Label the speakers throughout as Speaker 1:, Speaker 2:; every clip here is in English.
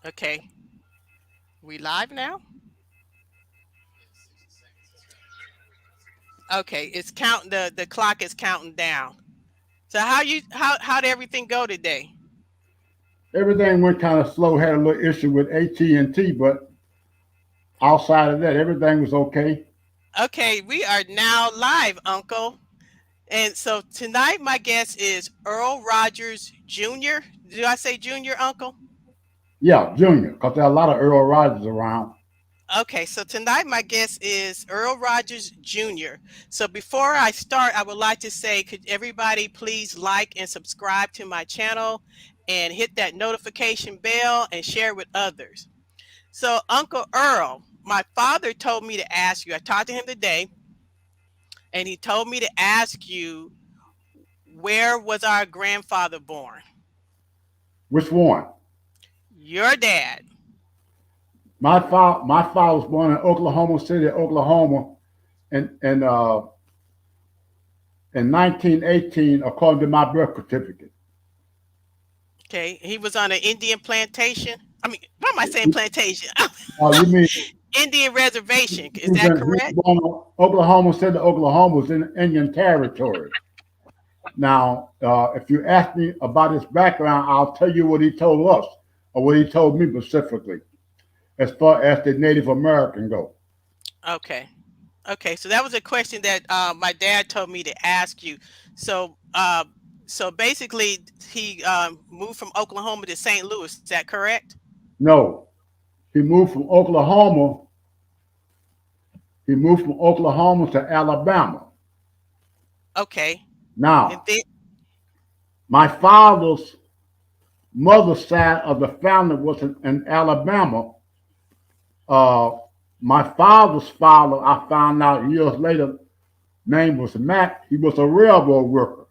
Speaker 1: Okay, we live now. Okay, it's counting. The clock is counting down. So how did everything go today?
Speaker 2: Everything went kind of slow. Had a little issue with AT&T, but outside of that, everything was okay.
Speaker 1: Okay, we are now live, Uncle. And so tonight, my guest is Earl Rogers Jr. Do I say Junior, Uncle?
Speaker 2: Yeah, Junior, because there are a lot of Earl Rogers around.
Speaker 1: Okay, so tonight my guest is Earl Rogers Jr. So before I start, I would like to say, could everybody please like and subscribe to my channel and hit that notification bell and share with others. So Uncle Earl, my father told me to ask you, I talked to him today, and he told me to ask you, where was our grandfather born?
Speaker 2: Which one?
Speaker 1: Your dad.
Speaker 2: My father was born in Oklahoma City, Oklahoma, in in 1918, according to my birth certificate.
Speaker 1: Okay, he was on an Indian plantation. I mean, why am I saying plantation?
Speaker 2: You mean
Speaker 1: Indian reservation. Is
Speaker 2: he was,
Speaker 1: that
Speaker 2: in, he was
Speaker 1: correct?
Speaker 2: born in Oklahoma City, Oklahoma was in Indian territory. Now, if you ask me about his background, I'll tell you what he told us, or what he told me specifically, as far as the Native American go.
Speaker 1: Okay. Okay. So that was a question that my dad told me to ask you. So, so basically, he moved from Oklahoma to St. Louis. Is that correct?
Speaker 2: No, he moved from Oklahoma. He moved from Oklahoma to Alabama.
Speaker 1: Okay. And
Speaker 2: Now,
Speaker 1: then,
Speaker 2: my father's mother's side of the family was in Alabama. Uh, my father's father, I found out years later, name was Matt. He was a railroad worker.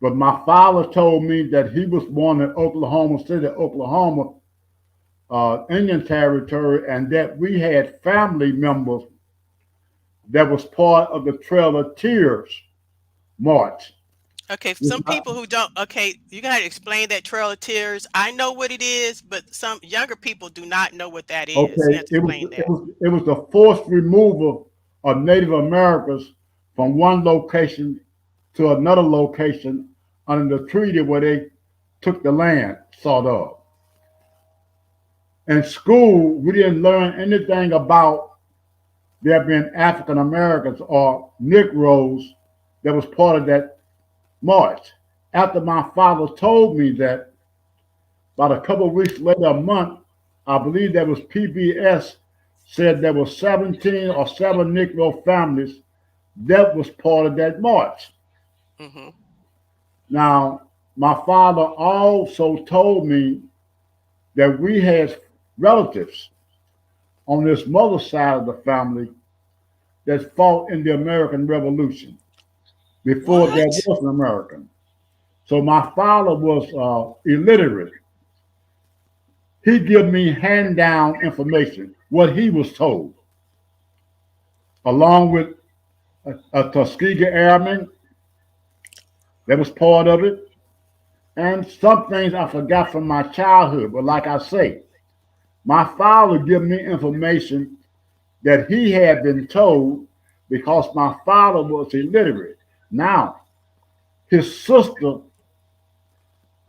Speaker 2: But my father told me that he was born in Oklahoma City, Oklahoma, Indian Territory, and that we had family members that was part of the Trail of Tears March.
Speaker 1: okay, for some people who don't, okay, you gotta explain that Trail of Tears. I know what it is, but some younger people do not know what that is. You
Speaker 2: Okay,
Speaker 1: have to explain that.
Speaker 2: it was the forced removal of Native Americans from one location to another location under the treaty where they took the land, sort of. In school, we didn't learn anything about there being African Americans or Negroes that was part of that march. After my father told me that, about a couple of weeks later, a month, I believe that was PBS said there were 17 or seven Negro families that was part of that march.
Speaker 1: Hmm.
Speaker 2: Now, my father also told me that we had relatives on this mother side of the family that fought in the American Revolution before there
Speaker 1: What?
Speaker 2: was an American. So my father was illiterate. He gave me hand down information, what he was told, along with a Tuskegee Airman that was part of it, and some things I forgot from my childhood. But like I say, my father gave me information that he had been told because my father was illiterate. Now, his sister,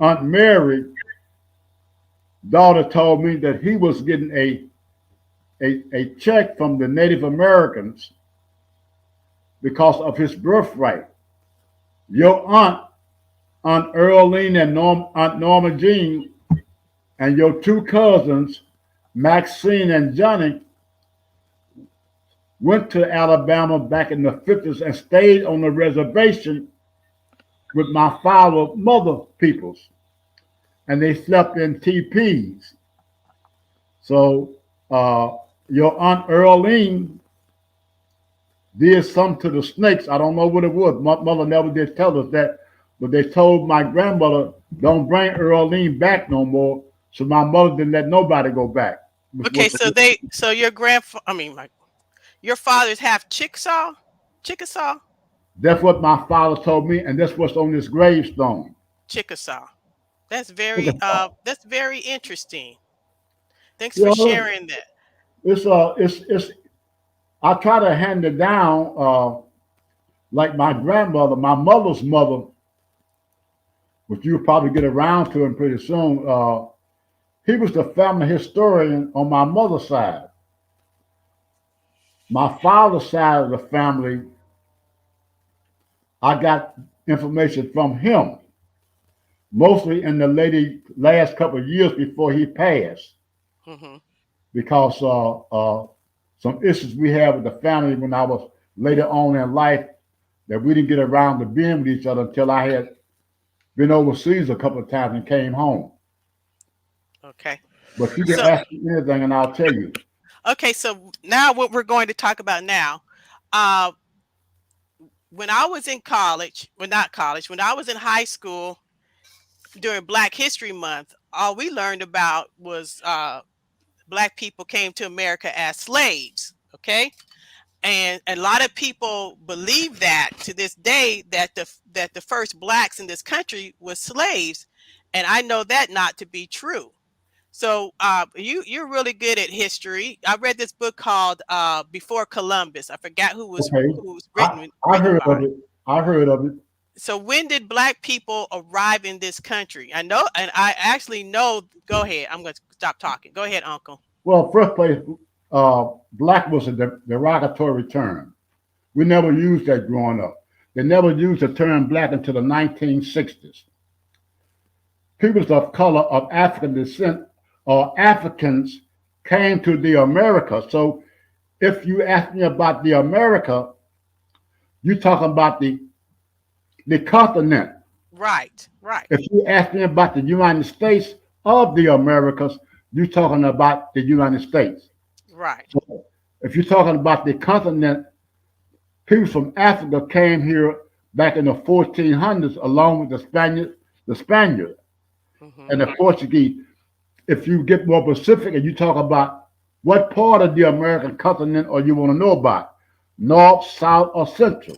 Speaker 2: Aunt Mary, daughter, told me that he was getting a check from the Native Americans because of his birthright. Your Aunt Earlene and Aunt Norma Jean, and your two cousins, Maxine and Johnny, went to Alabama back in the 50s and stayed on the reservation with my father's mother peoples. And they slept in teepees. So uh, your Aunt Earlene did something to the snakes. I don't know what it was. My mother never did tell us that, but they told my grandmother, don't bring Earlene back no more. So my mother didn't let nobody go back. Which
Speaker 1: Okay,
Speaker 2: was
Speaker 1: so so your I mean, your father's half
Speaker 2: that's what my father told me, and that's what's on this gravestone.
Speaker 1: Chickasaw. That's very interesting. Thanks
Speaker 2: You
Speaker 1: for
Speaker 2: know,
Speaker 1: sharing that.
Speaker 2: it's. I try to hand it down, like my grandmother, my mother's mother, which you'll probably get around to him pretty soon. He was the family historian on my mother's side. My father's side of the family, I got information from him, mostly in the last couple of years before he passed,
Speaker 1: Hmm.
Speaker 2: because some issues we had with the family when I was later on in life that we didn't get around to being with each other until I had been overseas a couple of times and came home.
Speaker 1: Okay.
Speaker 2: But you can
Speaker 1: So
Speaker 2: ask me anything and I'll tell you.
Speaker 1: okay, so now what we're going to talk about now. Uh, when I was in college, well, not college, when I was in high school during Black History Month, all we learned about was Black people came to America as slaves. Okay, and a lot of people believe that to this day that the first blacks in this country was slaves, and I know that not to be true. So you're really good at history. I read this book called Before Columbus. I forgot
Speaker 2: Okay.
Speaker 1: who was
Speaker 2: I, I
Speaker 1: written
Speaker 2: heard
Speaker 1: by.
Speaker 2: of it. I heard of it.
Speaker 1: So when did black people arrive in this country? I know, and I actually know. Go ahead. I'm going to stop talking. Go ahead, Uncle.
Speaker 2: Well, first place, black was a derogatory term. We never used that growing up. They never used the term black until the 1960s. Peoples of color of African descent or Africans came to the America. So if you ask me about the America, you're talking about the continent.
Speaker 1: Right. Right.
Speaker 2: If you ask me about the United States of the Americas, you're talking about the United States.
Speaker 1: Right.
Speaker 2: So if you're talking about the continent, people from Africa came here back in the 1400s along with the Spaniard
Speaker 1: Hmm.
Speaker 2: and the Portuguese. If you get more specific and you talk about what part of the American continent or you want to know about, north, south, or central.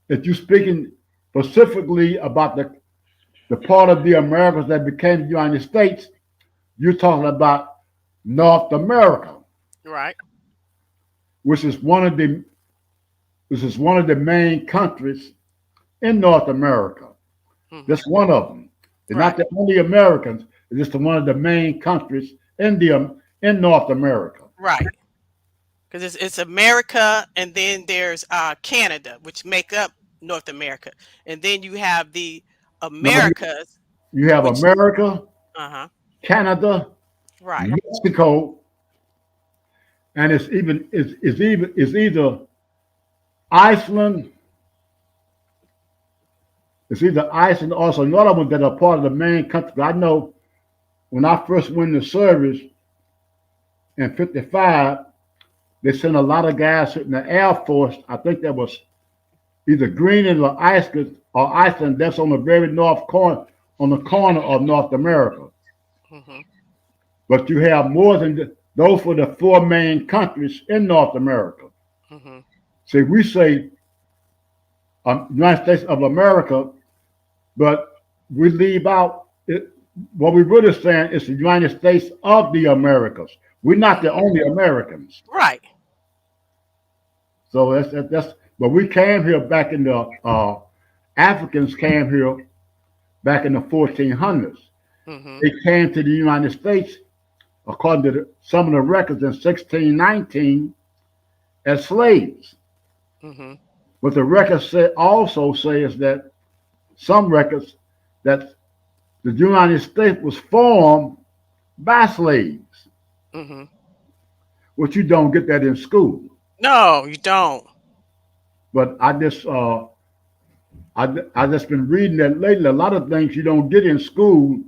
Speaker 2: If you're speaking specifically about the part of the Americas that became the United States, you're talking about North America,
Speaker 1: Right.
Speaker 2: which is one of the main countries in North America.
Speaker 1: Hmm.
Speaker 2: That's one of them. They're not
Speaker 1: Right.
Speaker 2: the only Americans. It's just one of the main countries in North America.
Speaker 1: Right. Because it's America, and then there's Canada, which make up North America, and then you have the
Speaker 2: Now
Speaker 1: Americas,
Speaker 2: you have
Speaker 1: which
Speaker 2: America,
Speaker 1: uh-huh.
Speaker 2: Canada,
Speaker 1: Right.
Speaker 2: Mexico, and it's either Iceland, also another one that are part of the main country. I know when I first went into service in '55, they sent a lot of guys in the Air Force. I think that was either Greenland or Iceland. That's on the very north corner, on the corner of North America.
Speaker 1: Hmm.
Speaker 2: But you have more than those were the four main countries in North America.
Speaker 1: Hmm.
Speaker 2: See, we say United States of America, but we leave out it. What we really saying is the United States of the Americas. We're not the
Speaker 1: Hmm.
Speaker 2: only Americans.
Speaker 1: Right.
Speaker 2: So that's. But we came here back in the Africans came here back in the 1400s.
Speaker 1: Hmm.
Speaker 2: They came to the United States according to some of the records in 1619 as slaves.
Speaker 1: Hmm.
Speaker 2: But the records also says that some records that the United States was formed by slaves,
Speaker 1: Hmm.
Speaker 2: which you don't get that in school.
Speaker 1: No, you don't.
Speaker 2: But I just been reading that lately. A lot of things you don't get in school.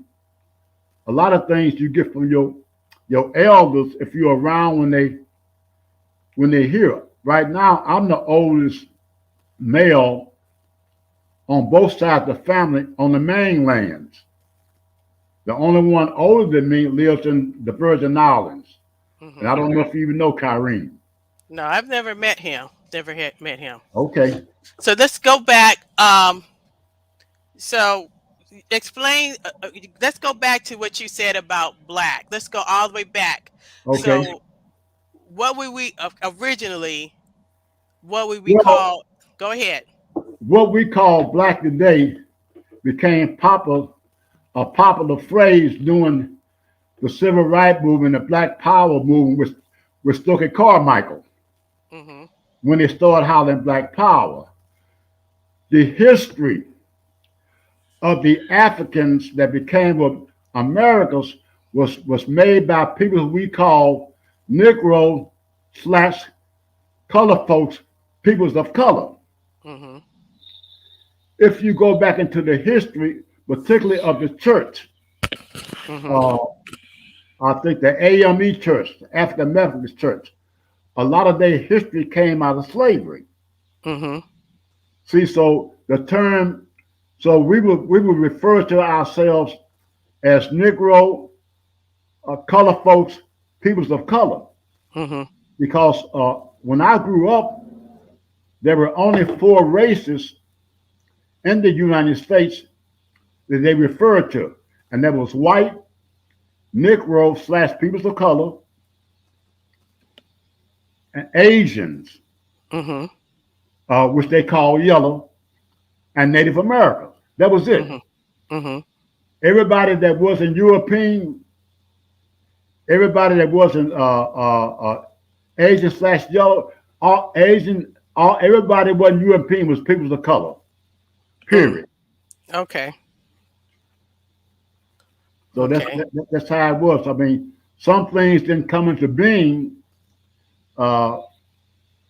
Speaker 2: A lot of things you get from your elders if you're around when they hear. Right now, I'm the oldest male on both sides of the family on the mainlands. The only one older than me lives in the Virgin Islands. And I
Speaker 1: Hmm.
Speaker 2: don't know if you even know Kyrene.
Speaker 1: No, I've never met him. Never had met him.
Speaker 2: Okay.
Speaker 1: So let's go back. So explain. Let's go back to what you said about black. Let's go all the way back.
Speaker 2: Okay.
Speaker 1: So, what would we originally? What would we
Speaker 2: Well,
Speaker 1: call? Go ahead.
Speaker 2: what we call black today became a popular phrase during the civil rights movement, the Black Power movement with Stokely Carmichael
Speaker 1: Mm-hmm.
Speaker 2: when they started hollering Black Power. The history of the Africans that became Americans was made by people who we call Negro slash color folks, peoples of color.
Speaker 1: Mm-hmm.
Speaker 2: If you go back into the history, particularly of the church,
Speaker 1: Mm-hmm.
Speaker 2: uh, I think the AME church, the African Methodist church, a lot of their history came out of slavery.
Speaker 1: Mm-hmm.
Speaker 2: See, so the term, so we would refer to ourselves as Negro, color folks, peoples of color,
Speaker 1: Mm-hmm.
Speaker 2: because when I grew up, there were only four races in the United States that they referred to, and that was white, Negro slash peoples of color, and Asians,
Speaker 1: Mm-hmm.
Speaker 2: which they call yellow, and Native Americans. That was
Speaker 1: Mm-hmm.
Speaker 2: it.
Speaker 1: Mm-hmm.
Speaker 2: Everybody that wasn't European, everybody that wasn't Asian slash yellow, all Asian, all everybody that wasn't European was peoples of color.
Speaker 1: Mm.
Speaker 2: Period.
Speaker 1: Okay.
Speaker 2: So
Speaker 1: Okay.
Speaker 2: that's how it was. I mean, some things didn't come into being uh,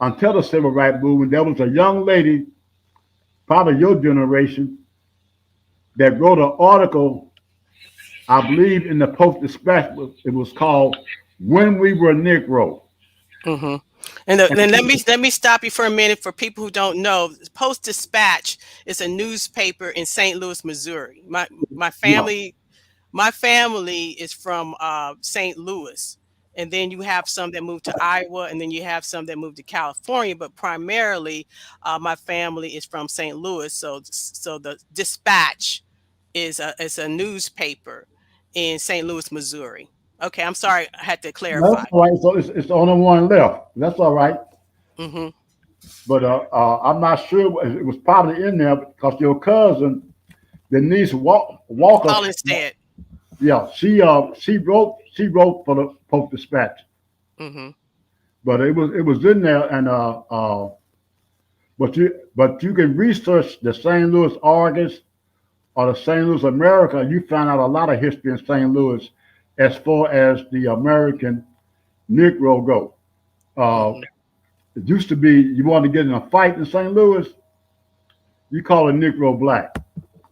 Speaker 2: until the civil rights movement. There was a young lady, probably your generation, that wrote an article, I believe, in the Post Dispatch. It was called "When We Were Negro."
Speaker 1: Mm-hmm. And then let me stop you for a minute for people who don't know. Post Dispatch is a newspaper in St. Louis, Missouri. My
Speaker 2: Yeah.
Speaker 1: family my family is from St. Louis, and then you have some that moved to Iowa, and then you have some that moved to California. But primarily, my family is from St. Louis. So the Dispatch is a newspaper in St. Louis, Missouri. Okay, I'm sorry, I had to
Speaker 2: That's
Speaker 1: clarify.
Speaker 2: all right. So it's the only one left. That's all right.
Speaker 1: Mm-hmm.
Speaker 2: But I'm not sure it was probably in there because your cousin, Denise Walker,
Speaker 1: All instead.
Speaker 2: yeah, she wrote for the Post Dispatch,
Speaker 1: Mm-hmm.
Speaker 2: but it was in there, and but you can research the St. Louis Argus or the St. Louis America. You find out a lot of history in St. Louis as far as the American Negro go. Uh,
Speaker 1: Mm-hmm.
Speaker 2: it used to be you want to get in a fight in St. Louis, you call a Negro black.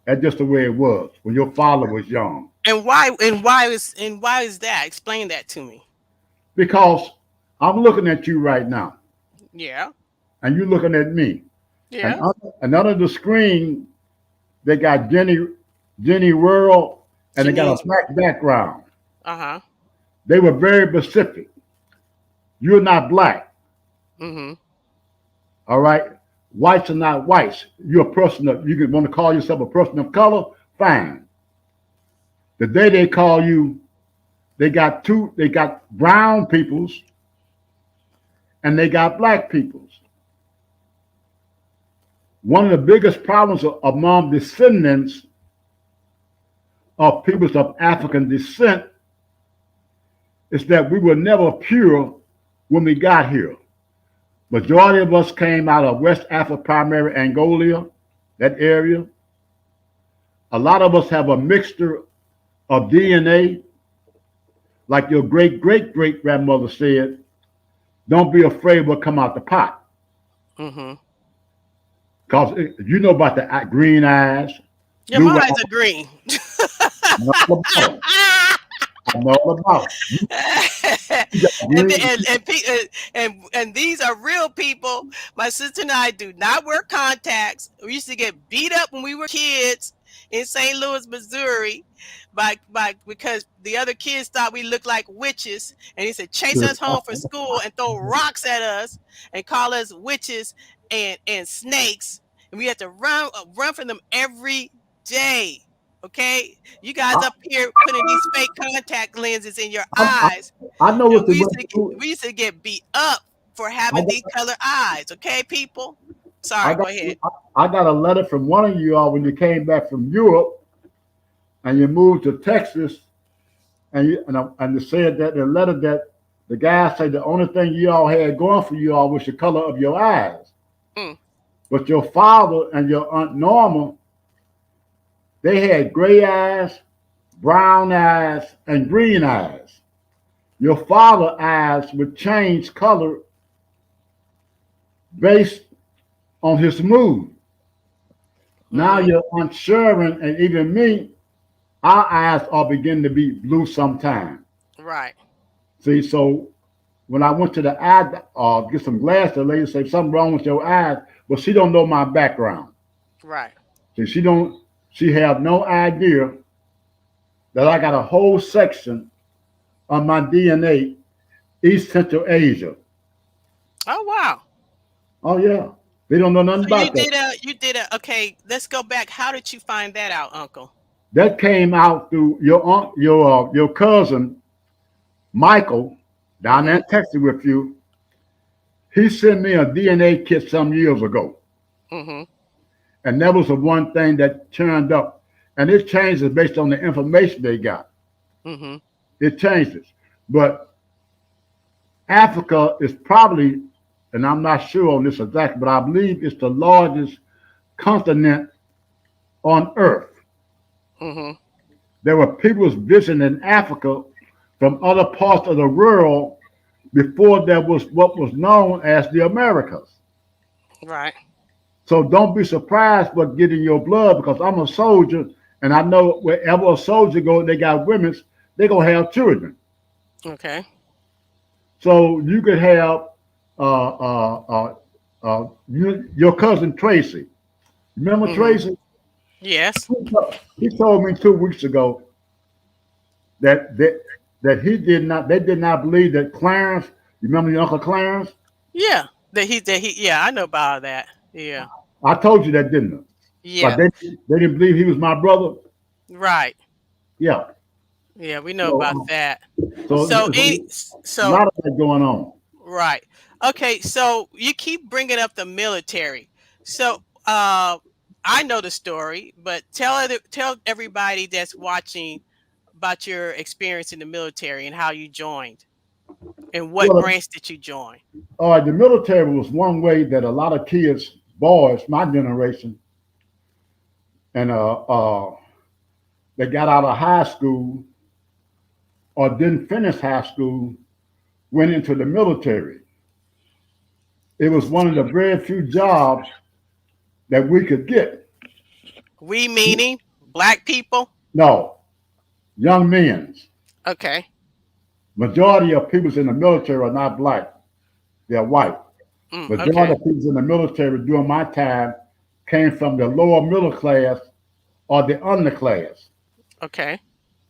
Speaker 2: That's just the way it was when your father was young.
Speaker 1: And why is that? Explain that to me.
Speaker 2: Because I'm looking at you right now,
Speaker 1: Yeah.
Speaker 2: and you're looking at me, and
Speaker 1: Yeah.
Speaker 2: under the screen they got Jenny Earl, and they got a
Speaker 1: Janine's
Speaker 2: black
Speaker 1: world.
Speaker 2: background.
Speaker 1: Uh-huh.
Speaker 2: They were very specific. You're not black,
Speaker 1: Mm-hmm.
Speaker 2: all right. Whites are not whites. You're a person of. You could want to call yourself a person of color. Fine. The day they call you, they got two. They got brown peoples and they got black peoples. One of the biggest problems among descendants of peoples of African descent is that we were never pure when we got here. Majority of us came out of West Africa, primary Angola, that area. A lot of us have a mixture of DNA, like your great great great grandmother said. Don't be afraid what come out the pot,
Speaker 1: Mm-hmm.
Speaker 2: cause you know about the green eyes,
Speaker 1: Yeah,
Speaker 2: blue
Speaker 1: my eyes
Speaker 2: eyes.
Speaker 1: are green.
Speaker 2: I know all about it. I know all about it. You got
Speaker 1: and,
Speaker 2: green.
Speaker 1: the- and these are real people. My sister and I do not wear contacts. We used to get beat up when we were kids in St. Louis, Missouri, by because the other kids thought we looked like witches, and he said chase us home from school and throw rocks at us and call us witches and snakes, and we had to run from them every day. Okay, you guys
Speaker 2: I,
Speaker 1: up here putting these fake contact lenses in your
Speaker 2: I, I,
Speaker 1: eyes,
Speaker 2: I know
Speaker 1: and
Speaker 2: what the way to.
Speaker 1: we used to get beat up for
Speaker 2: I
Speaker 1: having these
Speaker 2: got,
Speaker 1: colored eyes. Okay, people.
Speaker 2: I
Speaker 1: Sorry,
Speaker 2: got,
Speaker 1: go ahead.
Speaker 2: I got a letter from one of you all when you came back from Europe and you moved to Texas, and it said that the letter that the guy said the only thing you all had going for you all was the color of your eyes.
Speaker 1: Mm,
Speaker 2: But your father and your aunt Norma, they had gray eyes, brown eyes, and green eyes. Your father's eyes would change color based on his mood. Now
Speaker 1: mm-hmm.
Speaker 2: your Aunt Sharon and even me, our eyes are beginning to be blue sometimes.
Speaker 1: Right,
Speaker 2: See, so when I went to the eye get some glasses, the lady said something wrong with your eyes, but she don't know my background.
Speaker 1: right.
Speaker 2: See, she have no idea that I got a whole section on my DNA, East Central Asia.
Speaker 1: Oh wow.
Speaker 2: Oh yeah, they don't know
Speaker 1: So
Speaker 2: nothing about that.
Speaker 1: you did a okay, let's go back. How did you find that out, Uncle?
Speaker 2: That came out through your aunt, your cousin Michael down there
Speaker 1: Mm-hmm.
Speaker 2: in Texas with you. He sent me a DNA kit some years ago,
Speaker 1: Mm-hmm.
Speaker 2: and that was the one thing that turned up. And it changes based on the information they got.
Speaker 1: Mm-hmm.
Speaker 2: It changes, but Africa is probably, and I'm not sure on this exactly, but I believe it's the largest continent on Earth.
Speaker 1: Mm-hmm.
Speaker 2: There were people visiting Africa from other parts of the world before there was what was known as the Americas.
Speaker 1: Right.
Speaker 2: So don't be surprised what get in your blood because I'm a soldier and I know wherever a soldier go, they got women's, they gonna have children.
Speaker 1: Okay.
Speaker 2: So you could have your cousin Tracy. Remember
Speaker 1: Mm-hmm.
Speaker 2: Tracy?
Speaker 1: Yes.
Speaker 2: He told me 2 weeks ago that that he did not. They did not believe that Clarence. You remember your uncle Clarence?
Speaker 1: Yeah. That he yeah, I know about that. Yeah.
Speaker 2: I told you that, didn't I? But
Speaker 1: Yeah.
Speaker 2: they didn't believe he was my brother.
Speaker 1: Right.
Speaker 2: Yeah.
Speaker 1: Yeah, we know
Speaker 2: So
Speaker 1: about that. So
Speaker 2: it's
Speaker 1: any
Speaker 2: a
Speaker 1: so
Speaker 2: lot of that going on.
Speaker 1: right. Okay, so you keep bringing up the military. So I know the story, but tell everybody that's watching about your experience in the military and how you joined and what
Speaker 2: Well,
Speaker 1: branch did you join?
Speaker 2: the military was one way that a lot of kids, boys, my generation, and they got out of high school or didn't finish high school, went into the military. It was one of the very few jobs that we could get.
Speaker 1: We meaning black people?
Speaker 2: No, young men's.
Speaker 1: Okay.
Speaker 2: Majority of people in the military are not black; they're white. Majority
Speaker 1: Okay.
Speaker 2: of people in the military during my time came from the lower middle class or the underclass.
Speaker 1: Okay.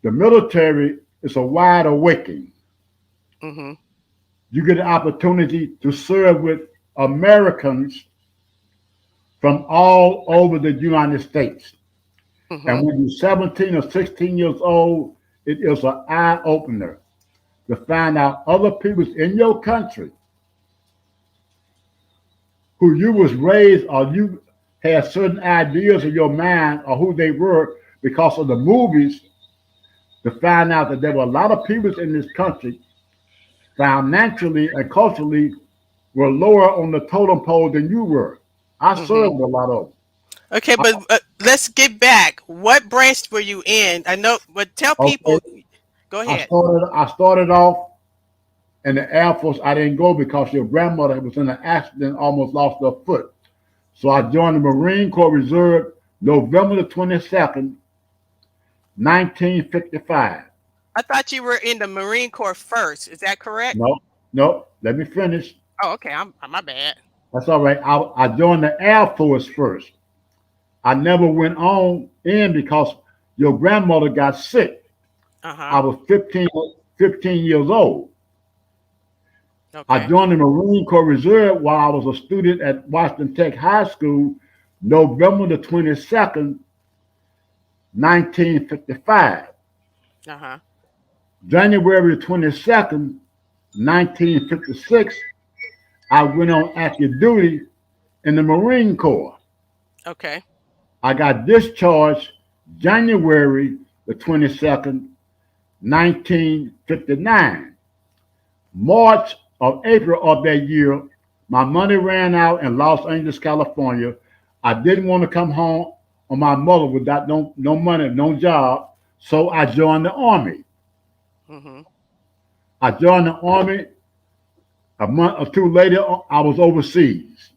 Speaker 2: The military is a wide awakening.
Speaker 1: Mm-hmm.
Speaker 2: You get an opportunity to serve with Americans from all over the United States.
Speaker 1: Mm-hmm.
Speaker 2: And when you're 17 or 16 years old, it is an eye opener to find out other people in your country who you was raised or you had certain ideas in your mind or who they were because of the movies, to find out that there were a lot of people in this country financially and culturally were lower on the totem pole than you were. I
Speaker 1: Mm-hmm.
Speaker 2: served a lot of them.
Speaker 1: Okay, but let's get back. What branch were you in? I know, but tell
Speaker 2: Okay,
Speaker 1: people. Go ahead.
Speaker 2: I started off in the Air Force. I didn't go because your grandmother was in an accident, almost lost her foot. So I joined the Marine Corps Reserve November the 22nd, 1955.
Speaker 1: I thought you were in the Marine Corps first. Is that correct?
Speaker 2: No, no, let me finish.
Speaker 1: Oh, okay. I'm my bad.
Speaker 2: That's all right. I joined the Air Force first. I never went on in because your grandmother got sick.
Speaker 1: Uh
Speaker 2: I
Speaker 1: huh.
Speaker 2: was 15 years old. I
Speaker 1: Okay.
Speaker 2: joined the Marine Corps Reserve while I was a student at Washington Tech High School, November the 22nd, 1955.
Speaker 1: Uh-huh.
Speaker 2: January 22nd, 1956, I went on active duty in the Marine Corps.
Speaker 1: Okay.
Speaker 2: I got discharged January the 22nd, 1959. March of April of that year, my money ran out in Los Angeles, California. I didn't want to come home on my mother without no money, no job. So I joined the army.
Speaker 1: Mm-hmm.
Speaker 2: I joined the army. A month or two later, I was overseas,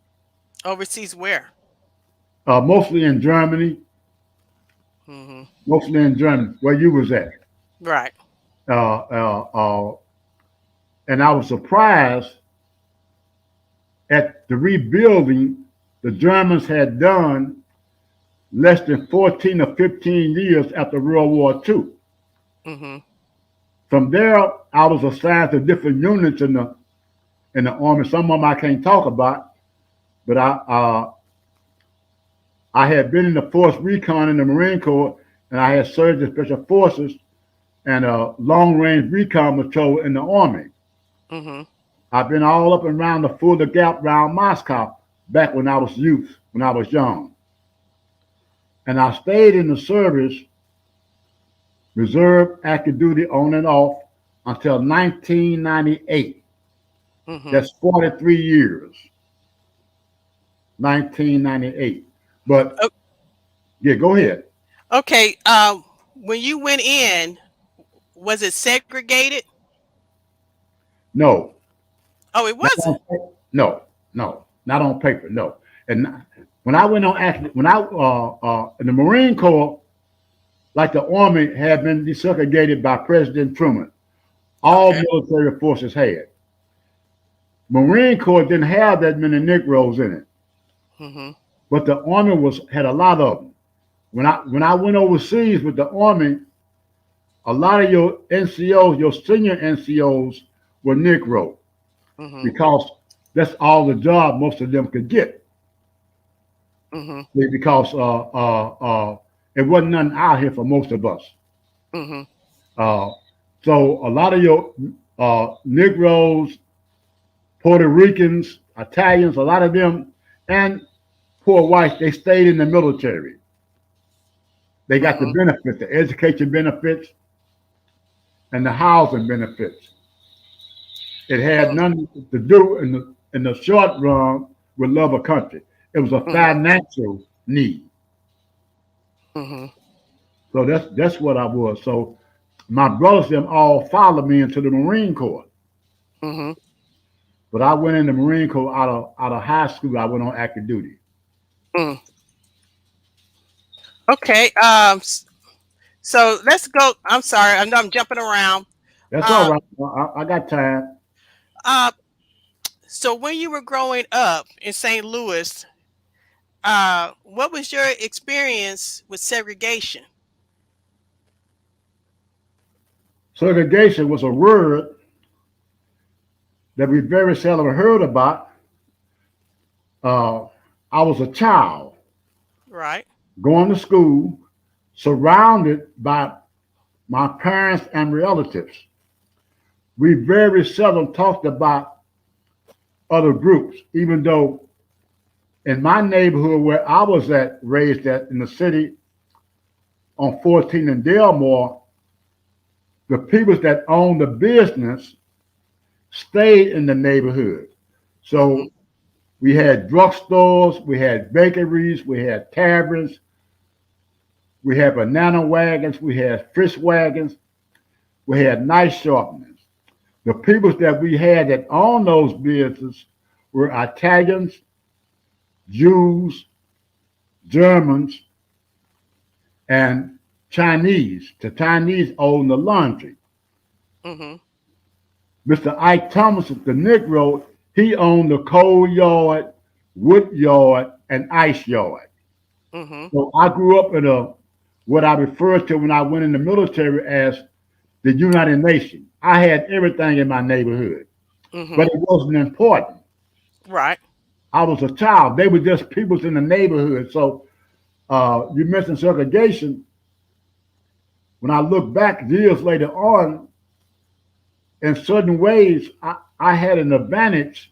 Speaker 1: Overseas where?
Speaker 2: mostly in Germany,
Speaker 1: Mm-hmm.
Speaker 2: mostly in Germany, where you was at.
Speaker 1: Right.
Speaker 2: Uh, uh, uh, and I was surprised at the rebuilding the Germans had done less than 14 or 15 years after World War II.
Speaker 1: Mm-hmm.
Speaker 2: From there, I was assigned to different units in the army. Some of them I can't talk about, but I had been in the Force Recon in the Marine Corps, and I had served in Special Forces and Long Range Recon Patrol in the Army.
Speaker 1: Mm-hmm.
Speaker 2: I've been all up and around the Fulda Gap around Moscow back when I was youth, when I was young. And I stayed in the service, reserve, active duty on and off until 1998.
Speaker 1: Mm-hmm.
Speaker 2: That's 43 years, 1998. But yeah, go ahead.
Speaker 1: Okay. When you went in, was it segregated?
Speaker 2: No,
Speaker 1: Oh, it
Speaker 2: not
Speaker 1: wasn't.
Speaker 2: on, no, no, not on paper. No. And when I went on active, when I in the Marine Corps, like the Army had been desegregated by President Truman, all
Speaker 1: Okay.
Speaker 2: military forces had. Marine Corps didn't have that many Negroes in it,
Speaker 1: Mm-hmm.
Speaker 2: but the Army was had a lot of them. When I went overseas with the Army, a lot of your NCOs, your senior NCOs, were Negro
Speaker 1: Mm-hmm.
Speaker 2: because that's all the job most of them could get.
Speaker 1: Mm-hmm.
Speaker 2: Because it wasn't nothing out here for most of us.
Speaker 1: Mm-hmm.
Speaker 2: Uh, so a lot of your Negroes, Puerto Ricans, Italians, a lot of them, and poor whites, they stayed in the military. They got the
Speaker 1: Mm-hmm.
Speaker 2: benefits, the education benefits, and the housing benefits. It had nothing to do in the short run with love of country. It was a
Speaker 1: Mm-hmm.
Speaker 2: financial need.
Speaker 1: Mm-hmm.
Speaker 2: So that's what I was. So my brothers them all followed me into the Marine Corps.
Speaker 1: Mm-hmm.
Speaker 2: But I went in the Marine Corps out of high school. I went on active duty.
Speaker 1: Mm. Okay. So let's go. I'm sorry. I know I'm jumping around.
Speaker 2: That's all
Speaker 1: Uh,
Speaker 2: right. I got time.
Speaker 1: uh, so when you were growing up in St. Louis, what was your experience with segregation?
Speaker 2: Segregation was a word that we very seldom heard about. Uh, I was a child
Speaker 1: Right.
Speaker 2: going to school, surrounded by my parents and relatives. We very seldom talked about other groups, even though in my neighborhood where I was raised at in the city on 14 and Delmore, the people that owned the business stayed in the neighborhood.
Speaker 1: Mm-hmm.
Speaker 2: So we had drugstores, we had bakeries, we had taverns, we had banana wagons, we had fish wagons, we had knife sharpeners. The people that we had that owned those businesses were Italians, Jews, Germans, and Chinese. The Chinese owned the laundry.
Speaker 1: Mm-hmm.
Speaker 2: Mr. Ike Thomas, the Negro, he owned the coal yard, wood yard, and ice yard.
Speaker 1: Mm-hmm.
Speaker 2: So I grew up in a what I refer to when I went in the military as the United Nations. I had everything in my neighborhood,
Speaker 1: Mm-hmm.
Speaker 2: but it wasn't important.
Speaker 1: Right.
Speaker 2: I was a child. They were just peoples in the neighborhood. So you mentioned segregation. When I look back years later on, in certain ways, I had an advantage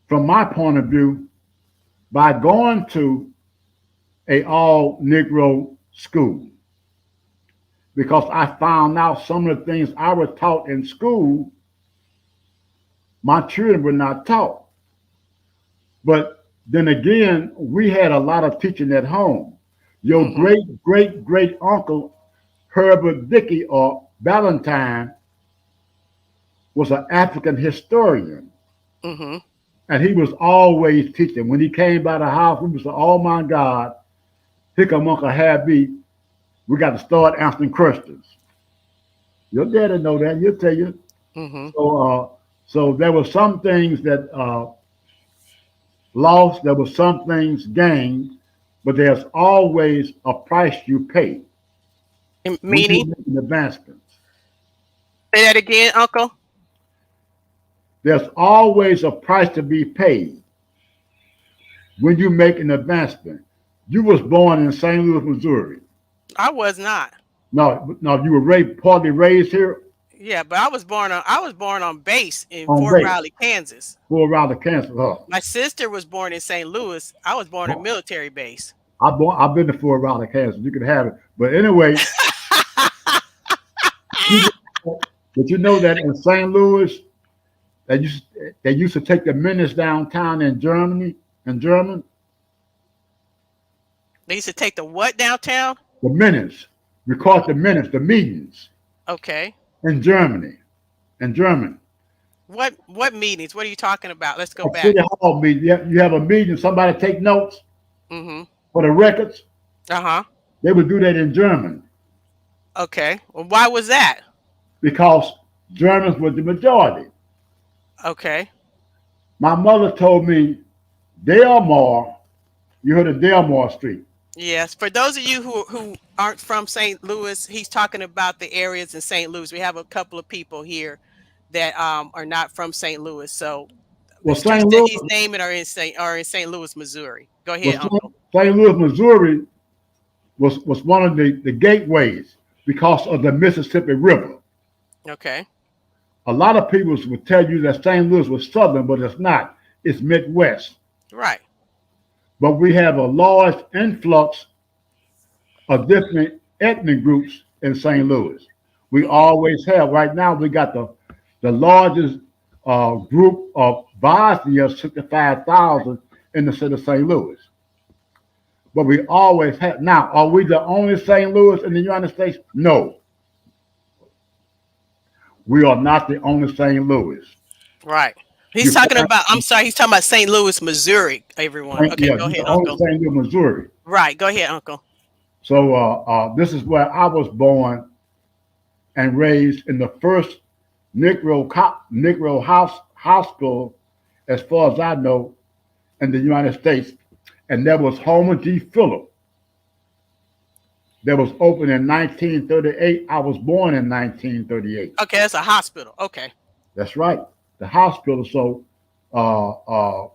Speaker 2: from my point of view by going to a all Negro school because I found out some of the things I was taught in school, my children were not taught. But then again, we had a lot of teaching at home. Your
Speaker 1: Mm-hmm.
Speaker 2: great great great uncle Herbert Dickey or Valentine was an African historian,
Speaker 1: Mm-hmm.
Speaker 2: and he was always teaching. When he came by the house, we would say, "Oh my God, here come Uncle Habby. We got to start answering questions." Your daddy know that. He'll tell you.
Speaker 1: Mm-hmm.
Speaker 2: So there were some things that lost. There were some things gained, but there's always a price you pay when you
Speaker 1: Meaning,
Speaker 2: make an advancements.
Speaker 1: say that again, Uncle.
Speaker 2: There's always a price to be paid when you make an advancement. You was born in St. Louis, Missouri.
Speaker 1: I was not.
Speaker 2: No, no, you were partly raised here
Speaker 1: Yeah, but I was born on base in
Speaker 2: on
Speaker 1: Fort
Speaker 2: base,
Speaker 1: Riley, Kansas.
Speaker 2: for around the cancer. Huh?
Speaker 1: My sister was born in St. Louis. I was born in military base.
Speaker 2: I've been to Fort Riley, Kansas. You can have it, but anyway, you, but you know that in St. Louis, they used to take the minutes downtown in Germany, in German,
Speaker 1: They used to take the what downtown?
Speaker 2: the minutes, record the minutes, the meetings
Speaker 1: Okay.
Speaker 2: in Germany, in German.
Speaker 1: What meetings? What are you talking about? Let's go
Speaker 2: At
Speaker 1: back.
Speaker 2: City Hall meeting, you have a meeting, somebody take notes
Speaker 1: Mm-hmm.
Speaker 2: for the records.
Speaker 1: Uh-huh.
Speaker 2: They would do that in German
Speaker 1: Okay. Well, why was that?
Speaker 2: because Germans were the majority.
Speaker 1: Okay.
Speaker 2: My mother told me Delmar, you heard of Delmar Street.
Speaker 1: Yes. For those of you who aren't from St. Louis, he's talking about the areas in St. Louis. We have a couple of people here that are not from St. Louis. So the
Speaker 2: Well,
Speaker 1: streets
Speaker 2: St.
Speaker 1: that
Speaker 2: Louis
Speaker 1: he's naming are in St. Louis, Missouri. Go
Speaker 2: well,
Speaker 1: ahead, Uncle.
Speaker 2: St. Louis, Missouri was one of the gateways because of the Mississippi River.
Speaker 1: Okay.
Speaker 2: A lot of people would tell you that St. Louis was southern, but it's not. It's Midwest.
Speaker 1: Right.
Speaker 2: But we have a large influx of different ethnic groups in St. Louis. We
Speaker 1: Mm-hmm.
Speaker 2: always have. Right now, we got the largest group of Bosnians, 65,000 in the city of St. Louis. But we always have. Now, are we the only St. Louis in the United States? No, we are not the only St. Louis.
Speaker 1: Right. He's
Speaker 2: You
Speaker 1: talking
Speaker 2: find,
Speaker 1: about, I'm sorry, he's talking about St. Louis, Missouri, everyone. Okay,
Speaker 2: yeah,
Speaker 1: go
Speaker 2: you're
Speaker 1: ahead,
Speaker 2: the only
Speaker 1: Uncle.
Speaker 2: St. Louis, Missouri.
Speaker 1: Right. Go ahead, Uncle.
Speaker 2: So this is where I was born and raised in the first Negro hospital, as far as I know, in the United States, and that was Homer G. Phillip. That was opened in 1938. I was born in 1938.
Speaker 1: Okay, that's a hospital. Okay.
Speaker 2: That's right, the hospital. So uh, uh,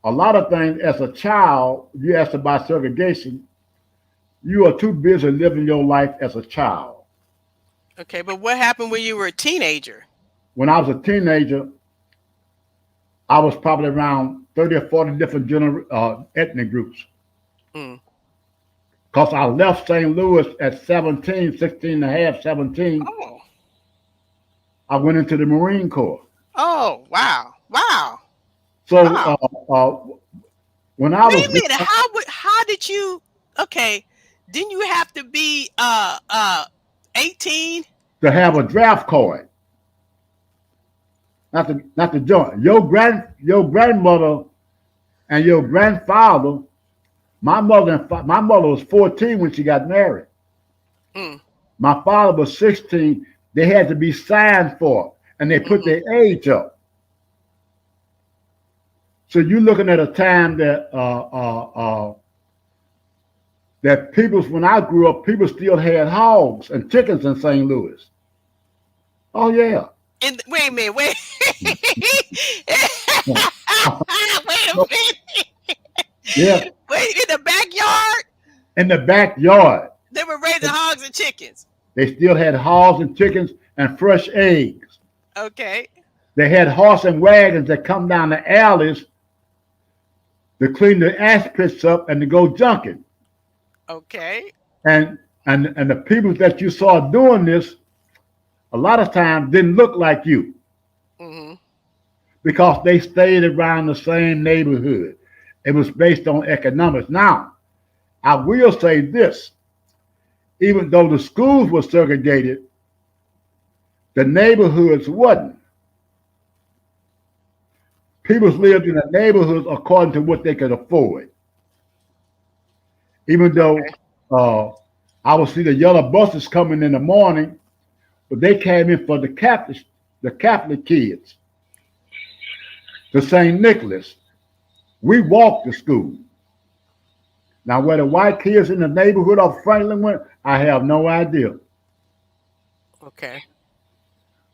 Speaker 2: a lot of things as a child, you asked about segregation. You are too busy living your life as a child.
Speaker 1: Okay, but what happened when you were a teenager?
Speaker 2: When I was a teenager, I was probably around 30 or 40 different ethnic groups.
Speaker 1: Mm.
Speaker 2: Because I left St. Louis at 17, 16 and a half, 17.
Speaker 1: Oh.
Speaker 2: I went into the Marine Corps.
Speaker 1: Oh, wow. Wow.
Speaker 2: So
Speaker 1: Wow.
Speaker 2: when I
Speaker 1: Wait
Speaker 2: was
Speaker 1: a minute. How did you okay, didn't you have to be 18?
Speaker 2: to have a draft card, not to join, your grandmother and your grandfather. My mother was 14 when she got married.
Speaker 1: Mm.
Speaker 2: My father was 16. They had to be signed for, and they put
Speaker 1: Mm-hmm.
Speaker 2: their age up. So you're looking at a time that people, when I grew up, people still had hogs and chickens in St. Louis. Oh yeah.
Speaker 1: And wait a minute, wait. Wait a minute.
Speaker 2: Yeah,
Speaker 1: Wait, in the backyard?
Speaker 2: in the backyard.
Speaker 1: They were raising hogs and chickens.
Speaker 2: They still had hogs and chickens and fresh eggs.
Speaker 1: Okay.
Speaker 2: They had horse and wagons that come down the alleys to clean the ash pits up and to go junking.
Speaker 1: Okay.
Speaker 2: And the people that you saw doing this a lot of times didn't look like you
Speaker 1: Hmm.
Speaker 2: because they stayed around the same neighborhood. It was based on economics. Now, I will say this: even though the schools were segregated, the neighborhoods wasn't. People
Speaker 1: Hmm.
Speaker 2: lived in the neighborhoods according to what they could afford. Even though
Speaker 1: Okay.
Speaker 2: uh, I would see the yellow buses coming in the morning, but they came in for the Catholic kids, the St. Nicholas. We walked to school. Now, where the white kids in the neighborhood of Franklin went, I have no idea.
Speaker 1: Okay.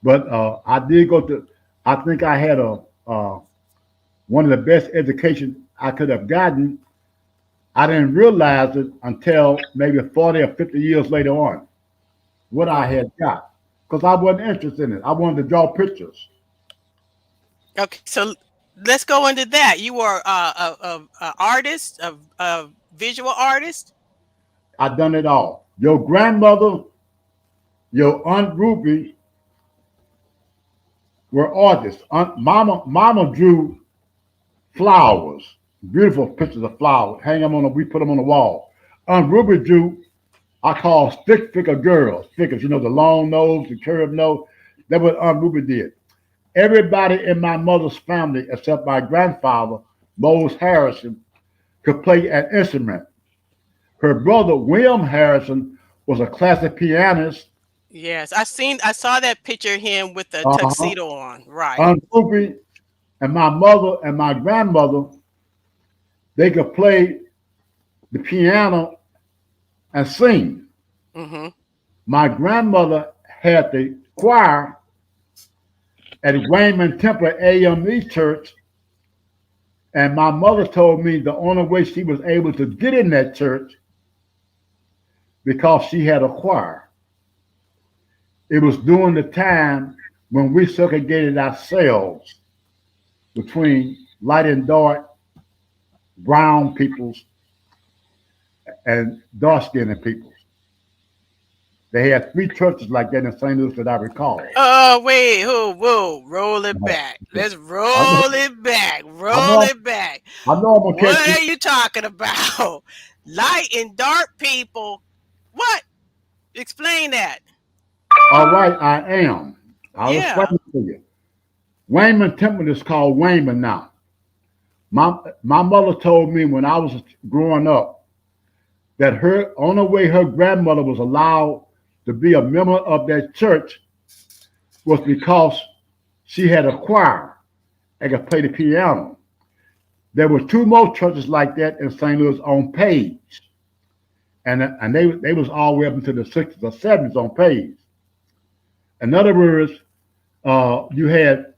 Speaker 2: But I did go to. I think I had a one of the best education I could have gotten. I didn't realize it until maybe 40 or 50 years later on what I
Speaker 1: Hmm.
Speaker 2: had got because I wasn't interested in it. I wanted to draw pictures.
Speaker 1: Okay. So let's go into that. You were a artist, a visual artist.
Speaker 2: I done it all. Your grandmother, your aunt Ruby were artists. Mama drew flowers, beautiful pictures of flowers. Hang them on. We put them on the wall. Aunt Ruby drew. I call stick figure girls. Figures, the long nose, the curved nose. That's what Aunt Ruby did. Everybody in my mother's family, except my grandfather, Mose Harrison, could play an instrument. Her brother, William Harrison, was a classic pianist.
Speaker 1: Yes, I saw that picture of him with the
Speaker 2: Uh-huh.
Speaker 1: tuxedo on. Right.
Speaker 2: Aunt Ruby and my mother and my grandmother, they could play the piano and sing.
Speaker 1: Hmm.
Speaker 2: My grandmother had the choir at Wayman Temple AME Church, and my mother told me the only way she was able to get in that church because she had a choir. It was during the time when we segregated ourselves between light and dark, brown peoples and dark skinned peoples. They had three churches like that in St. Louis that I recall.
Speaker 1: Oh wait, whoa, roll it back. Let's
Speaker 2: I know,
Speaker 1: roll it back.
Speaker 2: I
Speaker 1: Roll
Speaker 2: know,
Speaker 1: it back.
Speaker 2: I know I'm gonna catch
Speaker 1: What
Speaker 2: you.
Speaker 1: are you talking about? Light and dark people. What? Explain that.
Speaker 2: All right, I am. I'll explain
Speaker 1: Yeah.
Speaker 2: it to you. Wayman Temple is called Wayman now. My mother told me when I was growing up that her only way her grandmother was allowed to be a member of that church was because she had a choir and could play the piano. There were two more churches like that in St. Louis on Page, and they was all the way up into the 60s or 70s on Page. In other words, you had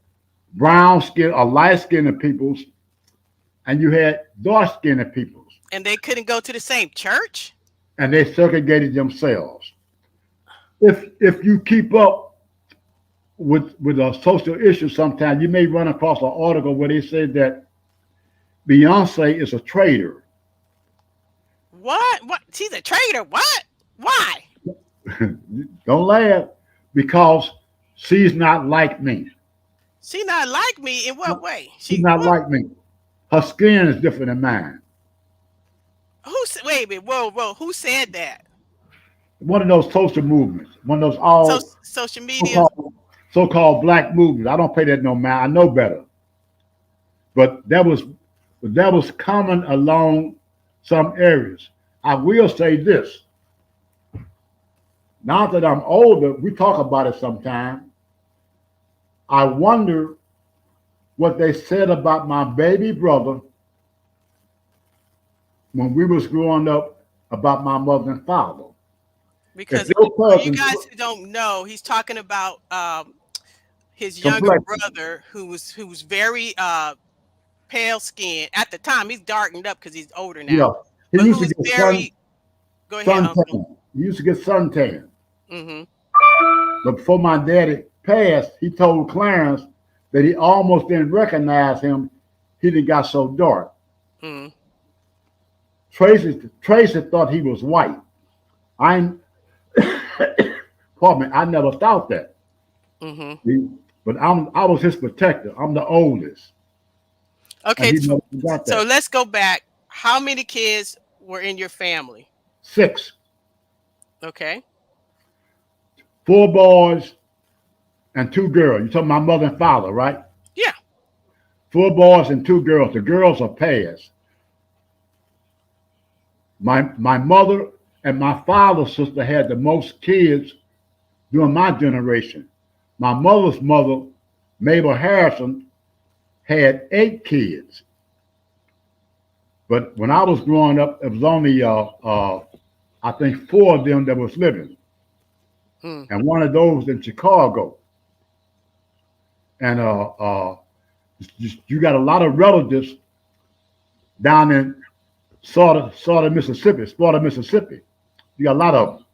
Speaker 2: brown skin or light skinned peoples, and you had dark skinned peoples,
Speaker 1: And they couldn't go to the same church?
Speaker 2: and they segregated themselves. If you keep up with a social issue, sometimes you may run across an article where they said that Beyonce is a traitor.
Speaker 1: What? What? She's a traitor. What? Why?
Speaker 2: Don't laugh because she's not like me.
Speaker 1: She not like me in what way?
Speaker 2: She's
Speaker 1: She
Speaker 2: not
Speaker 1: what?
Speaker 2: like me. Her skin is different than mine.
Speaker 1: Wait a minute. Whoa. Who said that?
Speaker 2: One of those social movements, one of those
Speaker 1: So
Speaker 2: all
Speaker 1: social media.
Speaker 2: so-called so-called black movements. I don't pay that no mind. I know better. But that was common along some areas. I will say this. Now that I'm older, we talk about it sometime. I wonder what they said about my baby brother when we was growing up about my mother and father. If
Speaker 1: Because
Speaker 2: your
Speaker 1: for you
Speaker 2: cousins
Speaker 1: guys who don't know, he's talking about his younger
Speaker 2: complexion,
Speaker 1: brother who was very pale skinned at the time. He's darkened up because he's older
Speaker 2: yeah,
Speaker 1: now,
Speaker 2: he
Speaker 1: but
Speaker 2: used
Speaker 1: who
Speaker 2: to
Speaker 1: was
Speaker 2: get
Speaker 1: very. Go ahead,
Speaker 2: sun
Speaker 1: Uncle.
Speaker 2: tan. He used to get suntan.
Speaker 1: Mm-hmm.
Speaker 2: But before my daddy passed, he told Clarence that he almost didn't recognize him. He done got so dark.
Speaker 1: Mm-hmm.
Speaker 2: Tracy thought he was white. I, pardon me, I never thought that.
Speaker 1: Mm-hmm.
Speaker 2: But I was his protector. I'm the oldest, and
Speaker 1: Okay,
Speaker 2: he never forgot
Speaker 1: so
Speaker 2: that.
Speaker 1: let's go back. How many kids were in your family?
Speaker 2: 6,
Speaker 1: Okay.
Speaker 2: 4 boys and 2 girls. You talking my mother and father, right?
Speaker 1: Yeah.
Speaker 2: 4 boys and 2 girls. The girls are past. My mother and my father's sister had the most kids during my generation. My mother's mother, Mabel Harrison, had 8 kids. But when I was growing up, it was only I think 4 of them that was living,
Speaker 1: Mm.
Speaker 2: and one of those in Chicago. And you got a lot of relatives down in Sparta, Mississippi. You got a lot of them.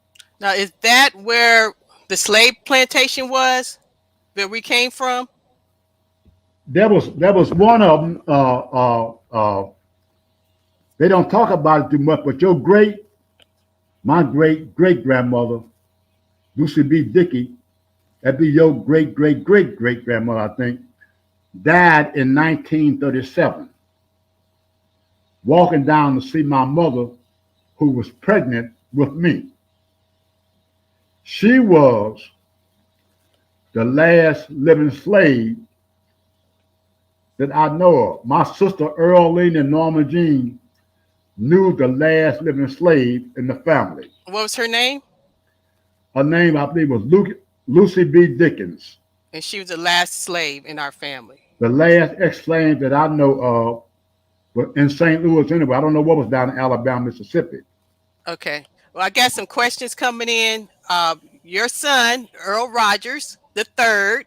Speaker 1: Now, is that where the slave plantation was, where we came from?
Speaker 2: There was one of them. They don't talk about it too much, but my great grandmother, Lucy B. Dickey, that'd be your great grandmother, I think, died in 1937, walking down to see my mother, who was pregnant with me. She was the last living slave that I know of. My sister Earl and Norma Jean knew the last living slave in the family.
Speaker 1: What was her name?
Speaker 2: Her name, I believe, was Lucy B. Dickens,
Speaker 1: And she was the last slave in our family.
Speaker 2: the last ex-slave that I know of, but in St. Louis anyway. I don't know what was down in Alabama, Mississippi.
Speaker 1: Okay. Well, I got some questions coming in. Your son, Earl Rogers the third,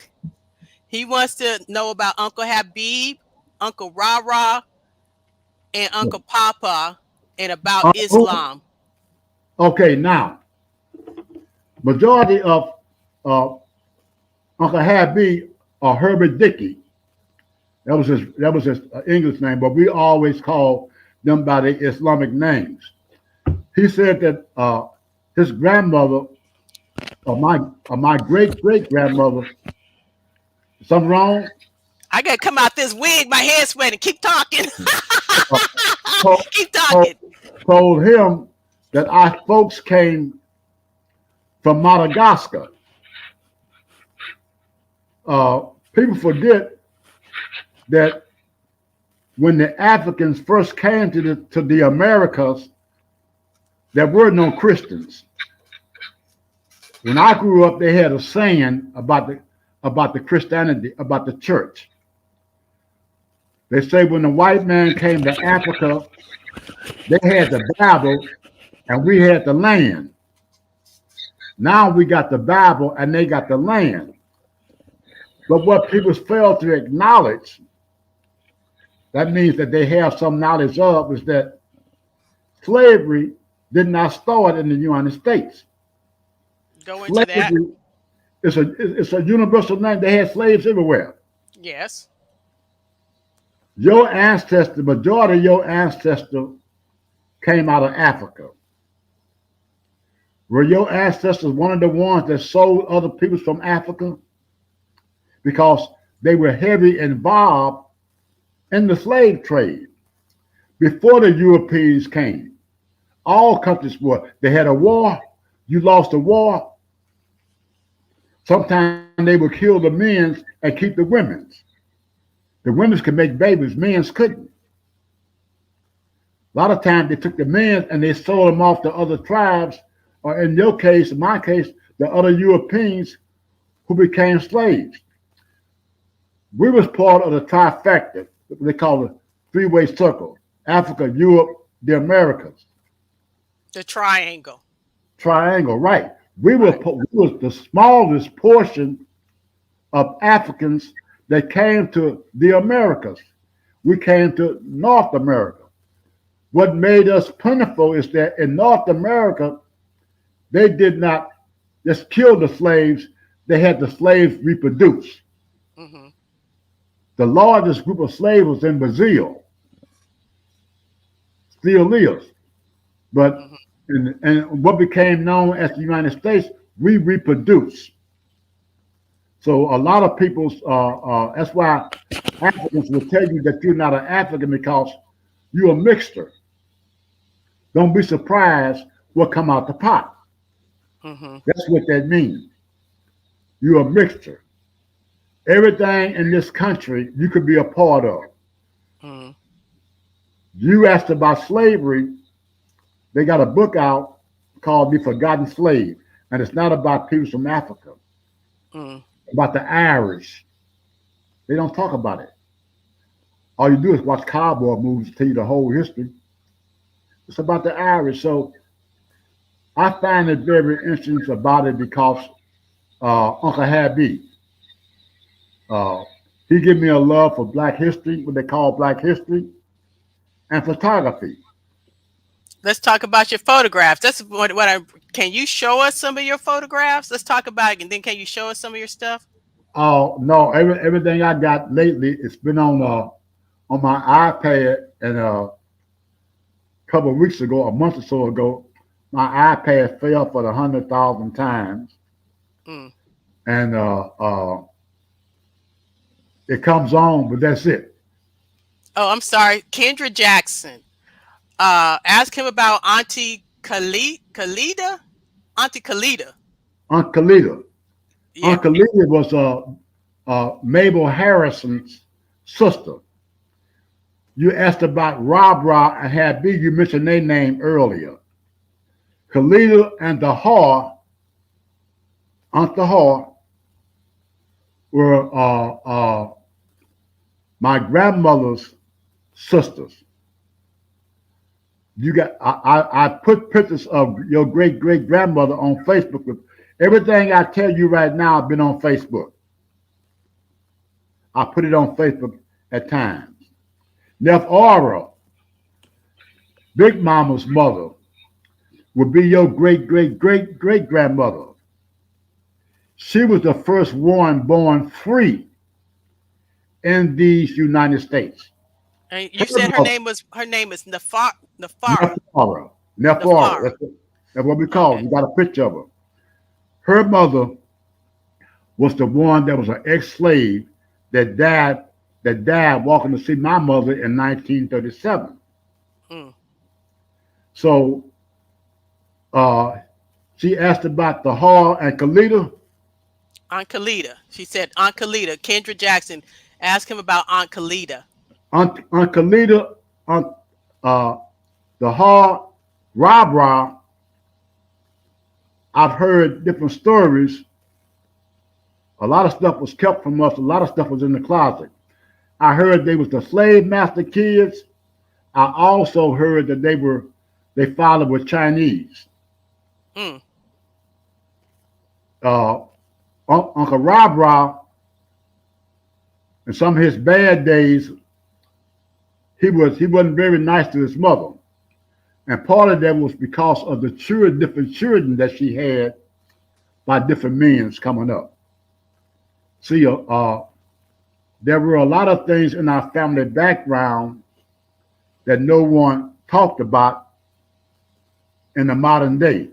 Speaker 1: he wants to know about Uncle Habib, Uncle Rara, and Uncle Papa, and about Islam.
Speaker 2: Okay, now majority of uh, Uncle Habib or Herbert Dickey. That was his English name, but we always call them by their Islamic names. He said that his grandmother, or my great grandmother, something wrong,
Speaker 1: I gotta come out this wig. My head's sweating. Keep talking.
Speaker 2: uh, told,
Speaker 1: Keep
Speaker 2: told,
Speaker 1: talking.
Speaker 2: told him that our folks came from Madagascar. People forget that when the Africans first came to the Americas, there were no Christians. When I grew up, they had a saying about the Christianity, about the church. They say when the white man came to Africa, they had the Bible and we had the land. Now we got the Bible and they got the land. But what people fail to acknowledge, that means that they have some knowledge of, is that slavery did not start in the United States.
Speaker 1: Go into that.
Speaker 2: Slavery it's a universal name. They had slaves everywhere.
Speaker 1: Yes.
Speaker 2: Your ancestor, majority of your ancestor came out of Africa. Were your ancestors one of the ones that sold other people from Africa? Because they were heavily involved in the slave trade before the Europeans came. All countries were. They had a war. You lost a war. Sometimes they would kill the men and keep the women's. The women's could make babies, men's couldn't. A lot of times they took the men and they sold them off to other tribes, or in your case, in my case, the other Europeans who became slaves. We was part of the trifecta, they call it three-way circle: Africa, Europe, the Americas.
Speaker 1: The triangle.
Speaker 2: Triangle, right? We
Speaker 1: Right.
Speaker 2: was the smallest portion of Africans that came to the Americas. We came to North America. What made us plentiful is that in North America, They did not just kill the slaves, they had the slaves reproduce.
Speaker 1: Mhm.
Speaker 2: The largest group of slaves was in Brazil, still is. But
Speaker 1: Mhm.
Speaker 2: and what became known as the United States, we reproduce. So a lot of people's that's why Africans will tell you that you're not an African because you're a mixture. Don't be surprised what come out the pot.
Speaker 1: Mhm.
Speaker 2: That's what that means. You're a mixture. Everything in this country you could be a part of.
Speaker 1: Mhm.
Speaker 2: You asked about slavery, they got a book out called The Forgotten Slave. And it's not about people from Africa,
Speaker 1: Mhm.
Speaker 2: about the Irish. They don't talk about it. All you do is watch cowboy movies to tell you the whole history. It's about the Irish. So I find it very interesting about it because Uncle Habib, uh, he gave me a love for black history, what they call black history, and photography.
Speaker 1: Let's talk about your photographs. That's what I can you show us some of your photographs? Let's talk about it and then can you show us some of your stuff?
Speaker 2: No, everything I got lately, it's been on my iPad, and a couple of weeks ago, a month or so ago, my iPad fell for the 100,000 times,
Speaker 1: Mm.
Speaker 2: and it comes on, but that's it.
Speaker 1: Oh, I'm sorry. Kendra Jackson. Ask him about Auntie Khalida? Auntie Khalida.
Speaker 2: Aunt Kalita.
Speaker 1: Yeah.
Speaker 2: Aunt Kalita was Mabel Harrison's sister. You asked about Rob Rob and had B, you mentioned their name earlier. Kalita and the Har, Aunt the Har, were my grandmother's sisters. You got I put pictures of your great great grandmother on Facebook. Everything I tell you right now I've been on Facebook. I put it on Facebook at times. Neff Aura, Big Mama's mother, would be your great great great great grandmother. She was the first one born free in these United States.
Speaker 1: And
Speaker 2: Her
Speaker 1: you said
Speaker 2: mother,
Speaker 1: her name is Nafar
Speaker 2: Neff
Speaker 1: Nafara.
Speaker 2: Aura, Neff Aura,
Speaker 1: Nafara.
Speaker 2: that's what we call it.
Speaker 1: Okay.
Speaker 2: We got a picture of her. Her mother was the one that was an ex-slave that died walking to see my mother in 1937.
Speaker 1: Mm.
Speaker 2: So uh, she asked about the Hall and Kalita.
Speaker 1: Aunt Khalida. She said Aunt Khalida. Kendra Jackson. Ask him about Aunt Khalida.
Speaker 2: Aunt Kalita, Aunt, uh, the Hall, Rob Rob. I've heard different stories. A lot of stuff was kept from us. A lot of stuff was in the closet. I heard they was the slave master kids. I also heard that they fathered with Chinese.
Speaker 1: Mm.
Speaker 2: Uh, Uncle Rob Rob, in some of his bad days, he wasn't very nice to his mother, and part of that was because of the different children that she had by different means coming up. See, there were a lot of things in our family background that no one talked about in the modern day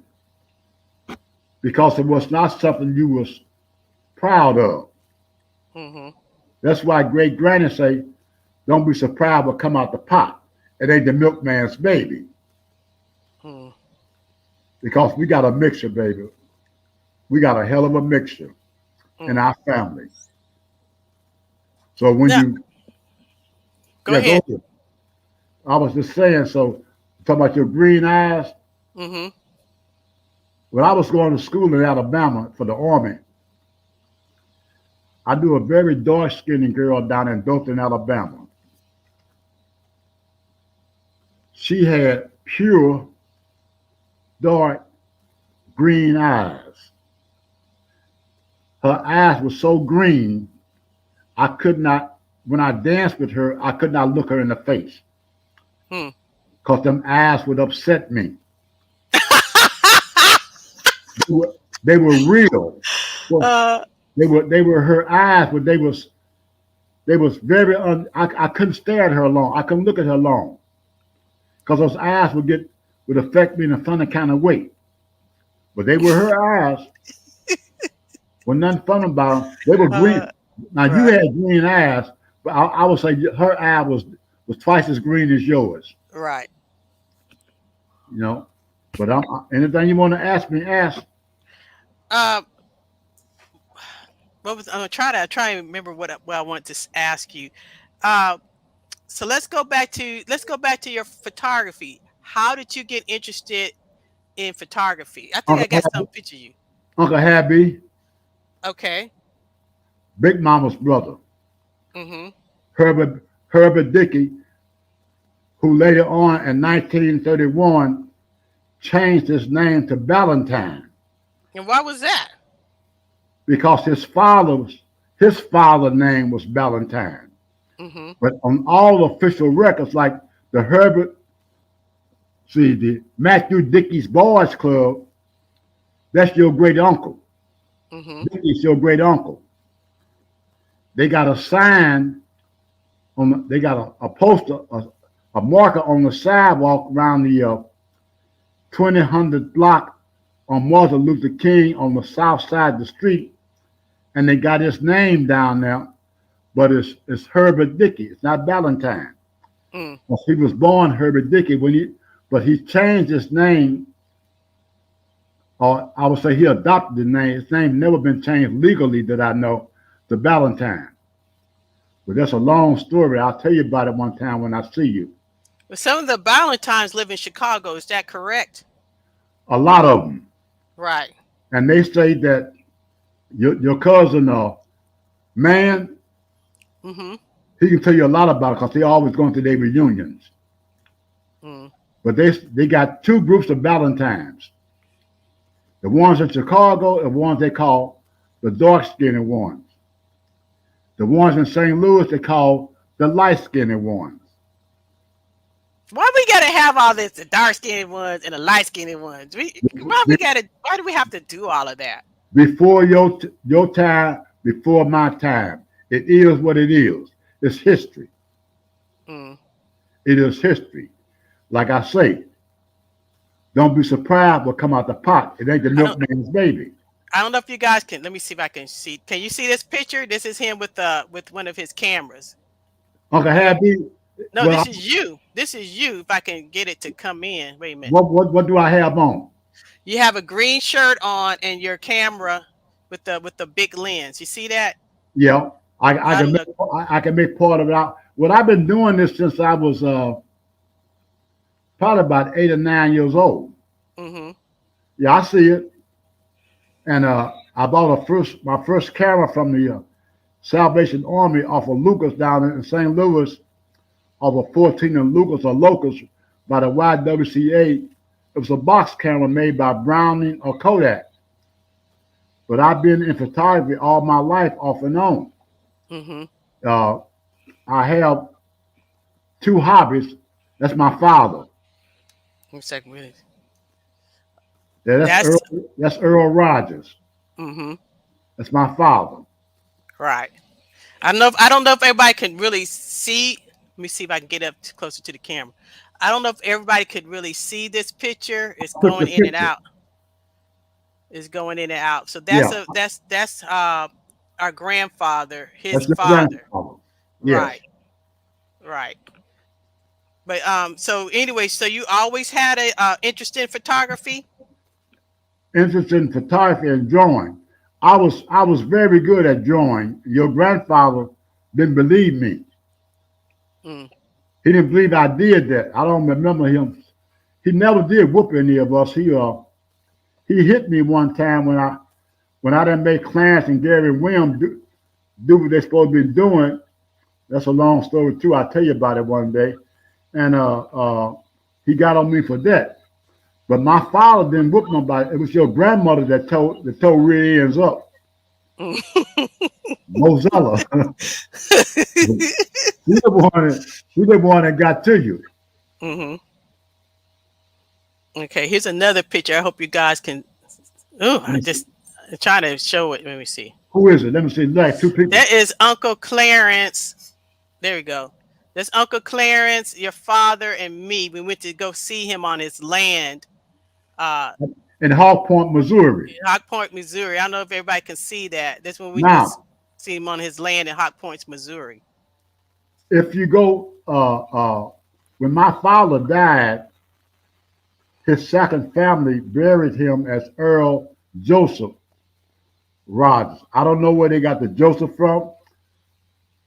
Speaker 2: because it was not something you was proud of.
Speaker 1: Mhm.
Speaker 2: That's why great granny say, "Don't be surprised what come out the pot. It ain't the milkman's baby."
Speaker 1: Mm.
Speaker 2: Because we got a mixture, baby. We got a hell of a mixture in
Speaker 1: Mm.
Speaker 2: our family. So when
Speaker 1: Now,
Speaker 2: you,
Speaker 1: go
Speaker 2: yeah, go
Speaker 1: ahead.
Speaker 2: ahead. I was just saying, so talking about your green eyes.
Speaker 1: Mhm.
Speaker 2: When I was going to school in Alabama for the Army, I knew a very dark skinned girl down in Dothan, Alabama. She had pure, dark, green eyes. Her eyes were so green, I could not, when I danced with her, I could not look her in the face
Speaker 1: Mm.
Speaker 2: because them eyes would upset me. They were, they were real. Well,
Speaker 1: uh,
Speaker 2: they were her eyes, but they was very I couldn't stare at her long. I couldn't look at her long because those eyes would affect me in a funny kind of way. But they were her eyes. Was nothing fun about them. They were
Speaker 1: uh,
Speaker 2: green. Now you
Speaker 1: right,
Speaker 2: had green eyes, but I would say her eye was twice as green as yours.
Speaker 1: right.
Speaker 2: You know. But anything you want to ask me, ask.
Speaker 1: Uh, what was I'm gonna try to remember what I want to ask you. Uh, so let's go back to your photography. How did you get interested in photography? I think I got some
Speaker 2: Uncle,
Speaker 1: picture of you.
Speaker 2: Uncle Happy,
Speaker 1: Okay.
Speaker 2: Big Mama's brother,
Speaker 1: Mhm.
Speaker 2: Herbert Dickey, who later on in 1931 changed his name to Ballantyne
Speaker 1: And why was that?
Speaker 2: because his father name was Ballantyne.
Speaker 1: Mhm.
Speaker 2: But on all official records, like the the Matthew Dickey's Boys Club, that's your great uncle.
Speaker 1: Mhm.
Speaker 2: Dickey's your great uncle. They got a sign they got a poster, a marker on the sidewalk around the 2000 block on Martin Luther King on the south side of the street, and they got his name down there, but it's Herbert Dickey. It's not Ballantyne.
Speaker 1: Mm.
Speaker 2: Well, he was born Herbert Dickey but he changed his name, or I would say he adopted the name. His name never been changed legally that I know to Ballantyne. But that's a long story. I'll tell you about it one time when I see you.
Speaker 1: But some of the Valentines live in Chicago. Is that correct?
Speaker 2: A lot of them,
Speaker 1: Right.
Speaker 2: and they say that your cousin, man,
Speaker 1: Mhm.
Speaker 2: he can tell you a lot about it because they always going to their reunions.
Speaker 1: Mm.
Speaker 2: But they got two groups of Valentines. The ones in Chicago and the ones they call the dark skinned ones. The ones in St. Louis they call the light skinned ones.
Speaker 1: Why we gotta have all this? The dark skinned ones and the light skinned ones. Why do we have to do all of that?
Speaker 2: Before your time, before my time, it is what it is. It's history.
Speaker 1: Mm.
Speaker 2: It is history. Like I say, don't be surprised what come out the pot. It ain't the
Speaker 1: I don't.
Speaker 2: milkman's baby.
Speaker 1: I don't know if you guys can. Let me see if I can see. Can you see this picture? This is him with one of his cameras.
Speaker 2: Uncle
Speaker 1: I don't know.
Speaker 2: Happy,
Speaker 1: No,
Speaker 2: well,
Speaker 1: this is you. This is you. If I can get it to come in. Wait a minute.
Speaker 2: what do I have on?
Speaker 1: You have a green shirt on and your camera with the big lens. You see that?
Speaker 2: Yeah, I
Speaker 1: I
Speaker 2: can
Speaker 1: don't
Speaker 2: make
Speaker 1: know.
Speaker 2: I can make part of it out. Well, I've been doing this since I was probably about 8 or 9 years old.
Speaker 1: Mm-hmm.
Speaker 2: Yeah, I see it, and I bought my first camera from the Salvation Army off of Lucas down in St. Louis, off of 14 and Lucas or Locust by the YWCA. It was a box camera made by Browning or Kodak. But I've been in photography all my life, off and on.
Speaker 1: Mm-hmm.
Speaker 2: Uh, I have two hobbies. That's my father.
Speaker 1: One second.
Speaker 2: Yeah, that's Earl.
Speaker 1: That's
Speaker 2: That's Earl Rogers.
Speaker 1: mm-hmm.
Speaker 2: That's my father.
Speaker 1: Right. I don't know if everybody can really see. Let me see if I can get up closer to the camera. I don't know if everybody could really see this picture. It's
Speaker 2: I took the
Speaker 1: going in and
Speaker 2: picture.
Speaker 1: out. It's going in and out. So
Speaker 2: Yeah,
Speaker 1: that's our grandfather, his
Speaker 2: that's your
Speaker 1: father.
Speaker 2: grandfather. Yes.
Speaker 1: Right. Right. But so anyway, so you always had a interest in photography?
Speaker 2: Interested in photography and drawing. I was very good at drawing. Your grandfather didn't believe me.
Speaker 1: Mm.
Speaker 2: He didn't believe I did that. I don't remember him. He never did whoop any of us. He hit me one time when I didn't make Clarence and Gary Williams do what they're supposed to be doing. That's a long story too. I'll tell you about it one day. And he got on me for that. But my father didn't whoop nobody. It was your grandmother that told rear ends up. Mozella. She the one that got to you.
Speaker 1: hmm Okay, here's another picture. I hope you guys can Ooh,
Speaker 2: Let
Speaker 1: I
Speaker 2: me see.
Speaker 1: just trying to show it. Let me see.
Speaker 2: Who is it? Let me see. Like two people.
Speaker 1: That is Uncle Clarence. There we go. That's Uncle Clarence, your father, and me. We went to go see him on his land, uh,
Speaker 2: In Hawk Point, Missouri.
Speaker 1: in Hawk Point, Missouri. I don't know if everybody can see that. That's when we just
Speaker 2: Now,
Speaker 1: see him on his land in Hawk Point, Missouri.
Speaker 2: if you go, when my father died, his second family buried him as Earl Joseph Rogers. I don't know where they got the Joseph from.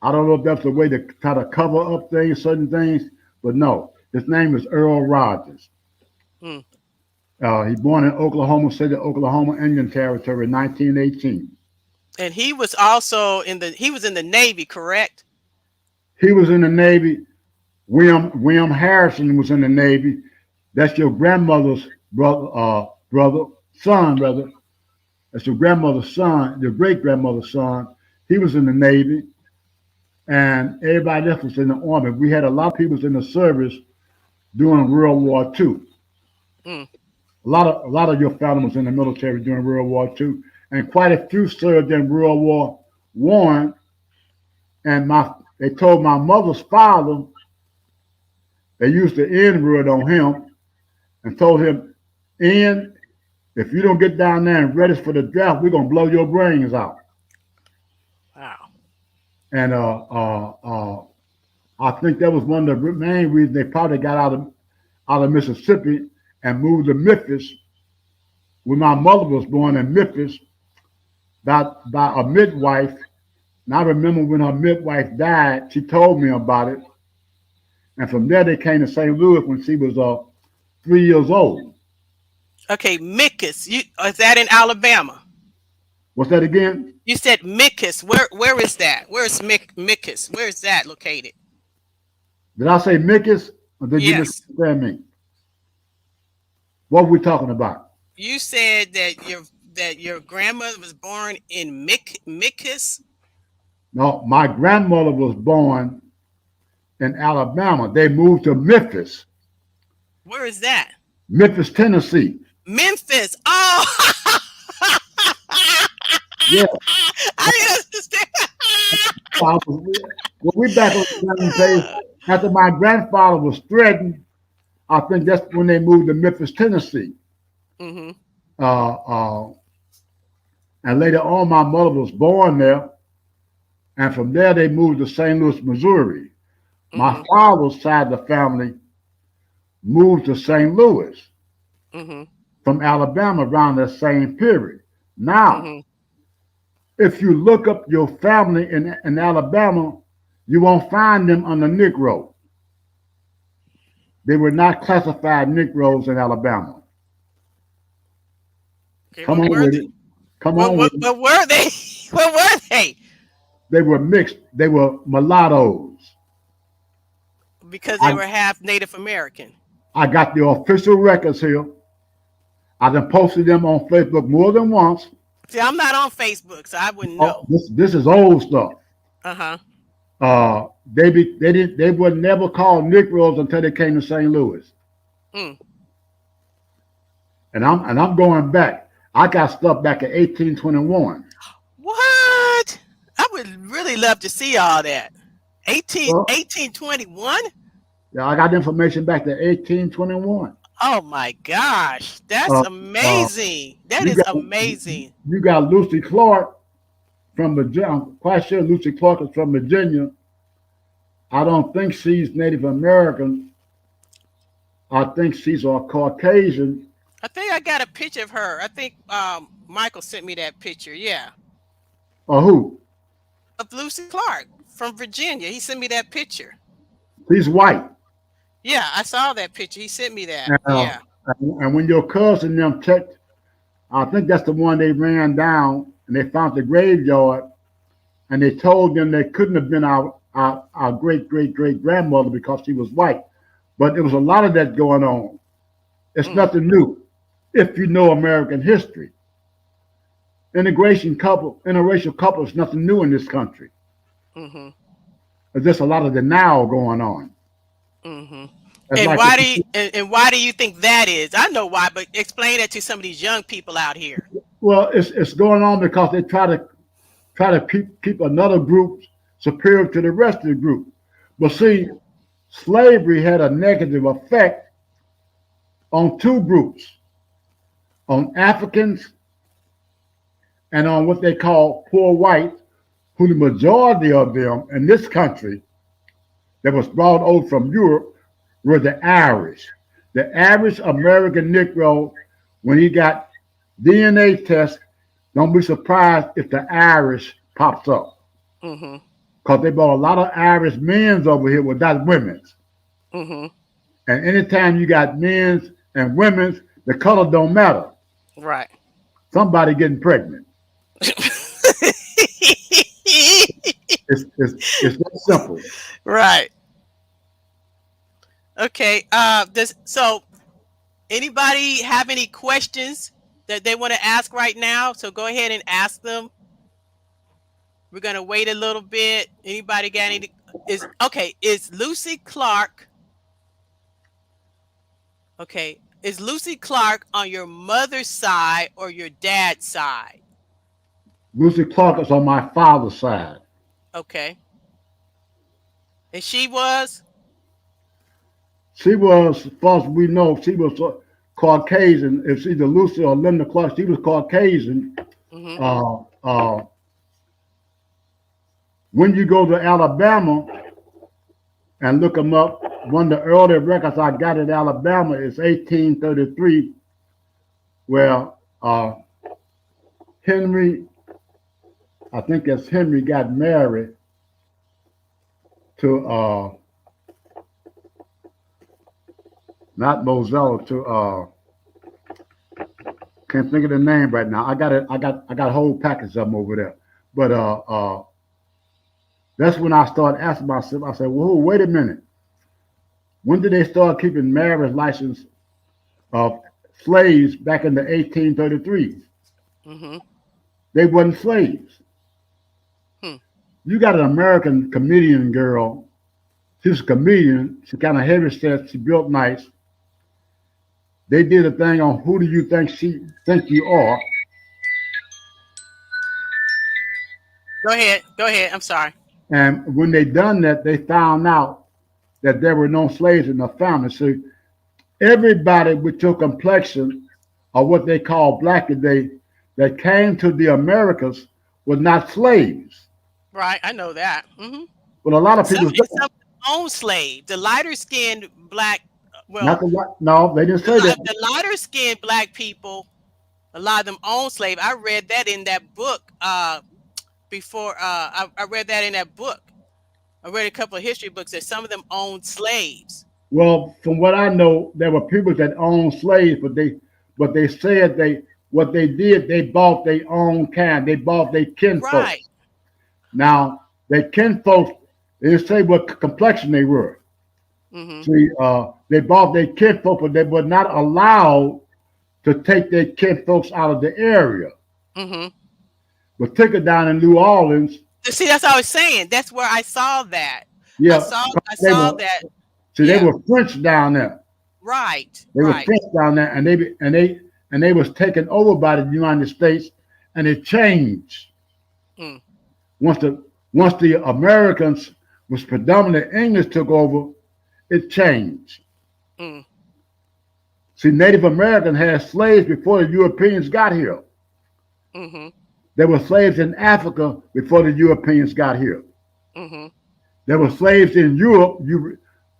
Speaker 2: I don't know if that's the way to try to cover up things, certain things, but no, his name is Earl Rogers.
Speaker 1: Mm.
Speaker 2: He born in Oklahoma City, Oklahoma Indian Territory in 1918.
Speaker 1: And he was also he was in the Navy, correct?
Speaker 2: He was in the Navy. William Harrison was in the Navy. That's your grandmother's brother, son, brother. That's your grandmother's son, your great grandmother's son. He was in the Navy, and everybody else was in the Army. We had a lot of people in the service during World War II.
Speaker 1: Mm.
Speaker 2: A lot of your family was in the military during World War II, and quite a few served in World War One. And they told my mother's father they used the N word on him and told him, "N, if you don't get down there and ready for the draft, we're gonna blow your brains out."
Speaker 1: Wow.
Speaker 2: And I think that was one of the main reasons they probably got out of Mississippi and moved to Memphis. When my mother was born in Memphis, by a midwife. And I remember when her midwife died, she told me about it. And from there, they came to St. Louis when she was 3 years old.
Speaker 1: Okay, Mickus. You is that in Alabama?
Speaker 2: What's that again?
Speaker 1: You said Mickus. Where is that? Where's Mickus? Where is that located?
Speaker 2: Did I say Mickus or did you
Speaker 1: Yes.
Speaker 2: misunderstand me? What were we talking about?
Speaker 1: You said that your grandmother was born in Mickus.
Speaker 2: No, my grandmother was born in Alabama. They moved to Memphis,
Speaker 1: Where is that?
Speaker 2: Memphis, Tennessee.
Speaker 1: Memphis. Oh,
Speaker 2: Yeah,
Speaker 1: I didn't understand.
Speaker 2: well, we back on the same page. After my grandfather was threatened, I think that's when they moved to Memphis, Tennessee.
Speaker 1: Mhm.
Speaker 2: Uh, uh, and later on, my mother was born there, and from there they moved to St. Louis, Missouri. My
Speaker 1: Mhm.
Speaker 2: father's side of the family moved to St. Louis
Speaker 1: Mhm.
Speaker 2: from Alabama around that same period. Now,
Speaker 1: Mhm.
Speaker 2: if you look up your family in Alabama, you won't find them under Negro. They were not classified Negroes in Alabama.
Speaker 1: Okay,
Speaker 2: Come
Speaker 1: what
Speaker 2: on
Speaker 1: were
Speaker 2: with
Speaker 1: they?
Speaker 2: it. Come on with it.
Speaker 1: What were they? What were they?
Speaker 2: They were mixed. They were mulattoes.
Speaker 1: Because they
Speaker 2: I,
Speaker 1: were half Native American.
Speaker 2: I got the official records here. I done posted them on Facebook more than once.
Speaker 1: See, I'm not on Facebook, so I wouldn't
Speaker 2: Oh,
Speaker 1: know.
Speaker 2: this is old stuff.
Speaker 1: Uh huh.
Speaker 2: They were never called Negroes until they came to St. Louis.
Speaker 1: Mm.
Speaker 2: And I'm going back. I got stuff back in 1821.
Speaker 1: What? I would really love to see all that. 18,
Speaker 2: Well,
Speaker 1: 1821?
Speaker 2: yeah, I got information back to 1821.
Speaker 1: Oh my gosh. That's
Speaker 2: Uh, uh,
Speaker 1: amazing. That
Speaker 2: you
Speaker 1: is
Speaker 2: got
Speaker 1: amazing.
Speaker 2: you got Lucy Clark from Virginia. I'm quite sure Lucy Clark is from Virginia. I don't think she's Native American. I think she's a Caucasian.
Speaker 1: I think I got a picture of her. I think Michael sent me that picture. Yeah.
Speaker 2: Or who?
Speaker 1: Of Lucy Clark from Virginia. He sent me that picture.
Speaker 2: She's white.
Speaker 1: Yeah, I saw that picture. He sent me that.
Speaker 2: And, uh,
Speaker 1: Yeah.
Speaker 2: and when your cousin them checked, I think that's the one they ran down and they found the graveyard and they told them they couldn't have been our great great great grandmother because she was white. But there was a lot of that going on. It's
Speaker 1: Mm,
Speaker 2: nothing new if you know American history. Interracial couple is nothing new in this country.
Speaker 1: mm-hmm.
Speaker 2: There's just a lot of denial going on.
Speaker 1: Mm-hmm.
Speaker 2: It's
Speaker 1: And
Speaker 2: like
Speaker 1: why do you think that is? I know why, but explain that to some of these young people out here.
Speaker 2: Well, it's going on because they try to keep another group superior to the rest of the group. But
Speaker 1: Mm-hmm.
Speaker 2: see, slavery had a negative effect on two groups, on Africans and on what they call poor whites, who the majority of them in this country that was brought over from Europe were the Irish. The average American Negro, when he got DNA tests, don't be surprised if the Irish pops up.
Speaker 1: Mm-hmm.
Speaker 2: Because they brought a lot of Irish men's over here without women's.
Speaker 1: Mm-hmm.
Speaker 2: And anytime you got men's and women's, the color don't matter.
Speaker 1: Right.
Speaker 2: Somebody getting pregnant. It's that simple.
Speaker 1: Right. Okay. Does so anybody have any questions that they want to ask right now? So go ahead and ask them. We're gonna wait a little bit. Anybody got any? Is okay? Is Lucy Clark okay? Is Lucy Clark on your mother's side or your dad's side?
Speaker 2: Lucy Clark is on my father's side.
Speaker 1: Okay. And she was?
Speaker 2: She was, as far as we know, she was Caucasian. It's either Lucy or Linda Clark. She was Caucasian.
Speaker 1: Mm-hmm.
Speaker 2: When you go to Alabama and look them up, one of the earlier records I got in Alabama is 1833, where Henry, I think that's Henry, got married to not Moselle, to can't think of the name right now. I got it. I got a whole package of them over there. But that's when I started asking myself. I said, "Whoa, wait a minute. When did they start keeping marriage license of slaves back in the 1833s?
Speaker 1: Mm-hmm.
Speaker 2: They wasn't slaves.
Speaker 1: Hmm.
Speaker 2: You got an American comedian girl. She's a comedian. She kind of heavy set. She built nice. They did a thing on who do you think you are,
Speaker 1: Go ahead. Go ahead. I'm sorry.
Speaker 2: and when they done that, they found out that there were no slaves in the family. So everybody with your complexion or what they call black today that came to the Americas was not slaves.
Speaker 1: Right. I know that. Mm-hmm.
Speaker 2: But a lot of
Speaker 1: Some
Speaker 2: people
Speaker 1: and some own slave. The lighter skinned black.
Speaker 2: not
Speaker 1: Well,
Speaker 2: the white. No, they didn't say that.
Speaker 1: the lighter skinned black people. A lot of them own slave. I read that in that book. Before I read that in that book. I read a couple of history books that some of them owned slaves.
Speaker 2: Well, from what I know, there were people that owned slaves, but they said they what they did, they bought their own kind. They bought their
Speaker 1: Right.
Speaker 2: kinfolks. Now, their kinfolks, they didn't say what complexion they were.
Speaker 1: Mm-hmm.
Speaker 2: See, they bought their kinfolk, but they were not allowed to take their kinfolks out of the area.
Speaker 1: Mm-hmm.
Speaker 2: But took it down in New Orleans.
Speaker 1: See, that's what I was saying. That's where I saw that. I
Speaker 2: Yeah,
Speaker 1: saw I
Speaker 2: they
Speaker 1: saw
Speaker 2: were.
Speaker 1: that.
Speaker 2: See, they
Speaker 1: Yeah.
Speaker 2: were French down there.
Speaker 1: Right.
Speaker 2: They were
Speaker 1: Right.
Speaker 2: French down there, and they was taken over by the United States, and it changed
Speaker 1: Mm,
Speaker 2: once the Americans was predominant English took over. It changed.
Speaker 1: mm,
Speaker 2: See, Native Americans had slaves before the Europeans got here.
Speaker 1: mm-hmm.
Speaker 2: There were slaves in Africa before the Europeans got here.
Speaker 1: Mm-hmm.
Speaker 2: There were slaves in Europe.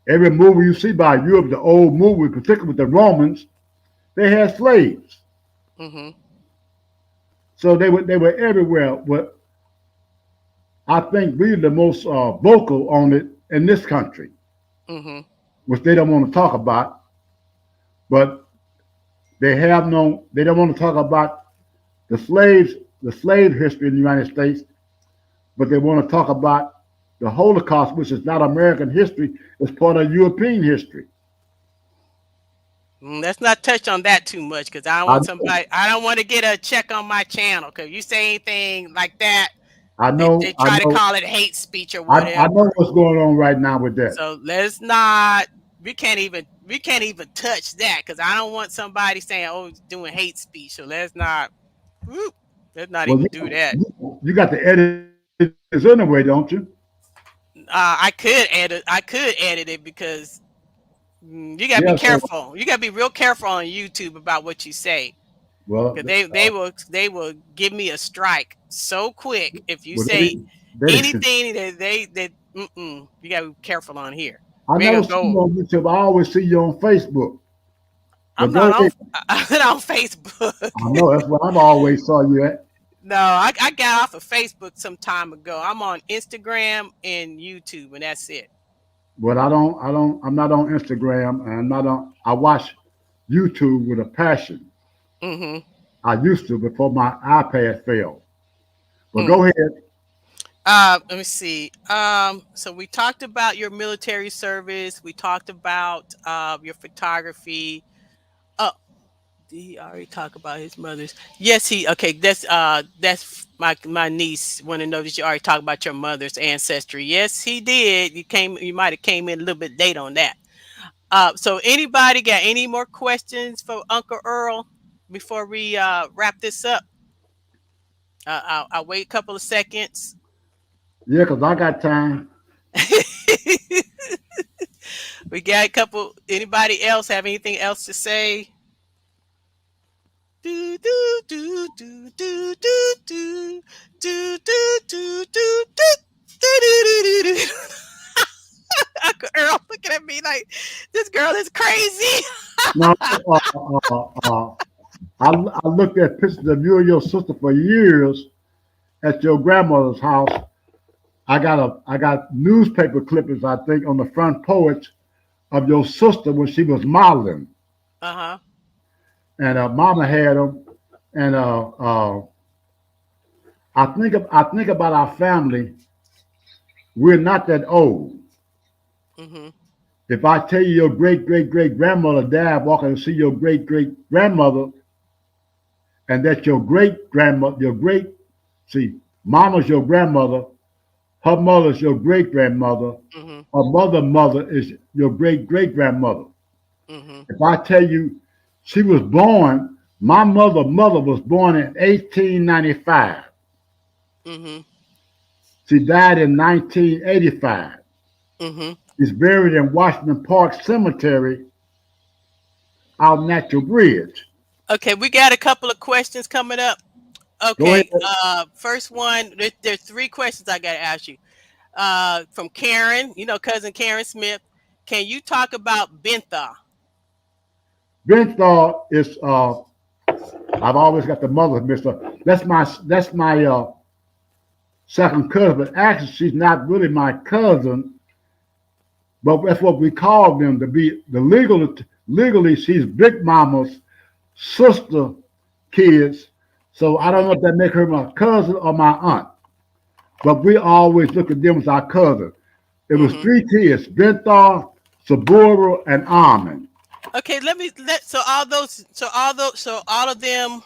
Speaker 2: Every movie you see by Europe, the old movie, particularly with the Romans, they had slaves.
Speaker 1: Mm-hmm.
Speaker 2: So they were everywhere. But I think we're the most vocal on it in this country,
Speaker 1: Mm-hmm.
Speaker 2: which they don't want to talk about. But they don't want to talk about the slave history in the United States, but they want to talk about the Holocaust, which is not American history, it's part of European history.
Speaker 1: Let's not touch on that too much because I don't
Speaker 2: I
Speaker 1: want
Speaker 2: know,
Speaker 1: somebody. I don't want to get a check on my channel because you say anything like that,
Speaker 2: I
Speaker 1: they
Speaker 2: know, I
Speaker 1: try to
Speaker 2: know,
Speaker 1: call it hate speech or
Speaker 2: I know
Speaker 1: whatever.
Speaker 2: what's going on right now with that.
Speaker 1: So let's not. We can't even touch that because I don't want somebody saying, "Oh, he's doing hate speech." So let's not. Whoop. Let's not
Speaker 2: Well,
Speaker 1: even do that.
Speaker 2: you got the editors anyway, don't you?
Speaker 1: I could edit. I could edit it because you gotta be
Speaker 2: Yeah. So,
Speaker 1: careful. You gotta be real careful on YouTube about what you say,
Speaker 2: well,
Speaker 1: because they will give me a strike so quick if you
Speaker 2: well,
Speaker 1: say
Speaker 2: they
Speaker 1: anything that you gotta be careful on here.
Speaker 2: I
Speaker 1: We ain't
Speaker 2: never
Speaker 1: gonna
Speaker 2: see you
Speaker 1: go.
Speaker 2: on YouTube. I always see you on Facebook.
Speaker 1: I'm
Speaker 2: But
Speaker 1: not
Speaker 2: go
Speaker 1: on.
Speaker 2: ahead.
Speaker 1: I'm not on Facebook.
Speaker 2: I know that's where I've always saw you at.
Speaker 1: No, I got off of Facebook some time ago. I'm on Instagram and YouTube, and that's it.
Speaker 2: But I'm not on Instagram, and I'm not on. I watch YouTube with a passion.
Speaker 1: Mm-hmm.
Speaker 2: I used to before my iPad failed. But
Speaker 1: Mm.
Speaker 2: go ahead.
Speaker 1: Let me see. So we talked about your military service. We talked about your photography. Oh, did he already talk about his mother's? Yes, he. Okay, that's my niece. Want to know that you already talked about your mother's ancestry? Yes, he did. You came. You might have came in a little bit late on that. So anybody got any more questions for Uncle Earl before we wrap this up? I'll wait a couple of seconds.
Speaker 2: Yeah, cause I got time.
Speaker 1: We got a couple. Anybody else have anything else to say? Do do do do do do do do do do do do. Uncle Earl looking at me like this girl is crazy.
Speaker 2: No, I looked at pictures of you and your sister for years at your grandmother's house. I got newspaper clippings, I think, on the front porch of your sister when she was modeling,
Speaker 1: Uh huh.
Speaker 2: and Mama had them. And I think about our family. We're not that old.
Speaker 1: Mhm.
Speaker 2: If I tell you your great great great grandmother died, walking to see your great great grandmother, and that your great grandmother, your great, see, mama's your grandmother, her mother's your great grandmother,
Speaker 1: Mhm.
Speaker 2: her mother is your great great grandmother.
Speaker 1: Mhm.
Speaker 2: If I tell you she was born, my mother was born in 1895.
Speaker 1: Mhm.
Speaker 2: She died in 1985.
Speaker 1: Mhm.
Speaker 2: She's buried in Washington Park Cemetery out Natural Bridge.
Speaker 1: Okay, we got a couple of questions coming up.
Speaker 2: Go ahead.
Speaker 1: Okay, first one. There's three questions I got to ask you. From Karen, cousin Karen Smith. Can you talk about Bentha?
Speaker 2: Benstar is I've always got the mother mister. That's my second cousin, but actually she's not really my cousin, but that's what we call them to be the legally she's Big Mama's sister kids. So I don't
Speaker 1: Mhm.
Speaker 2: know if that make her my cousin or my aunt, but we always look at them as our cousin. It was
Speaker 1: Mhm.
Speaker 2: three kids: Benthar, Saburo, and Armin.
Speaker 1: Okay, so all of them.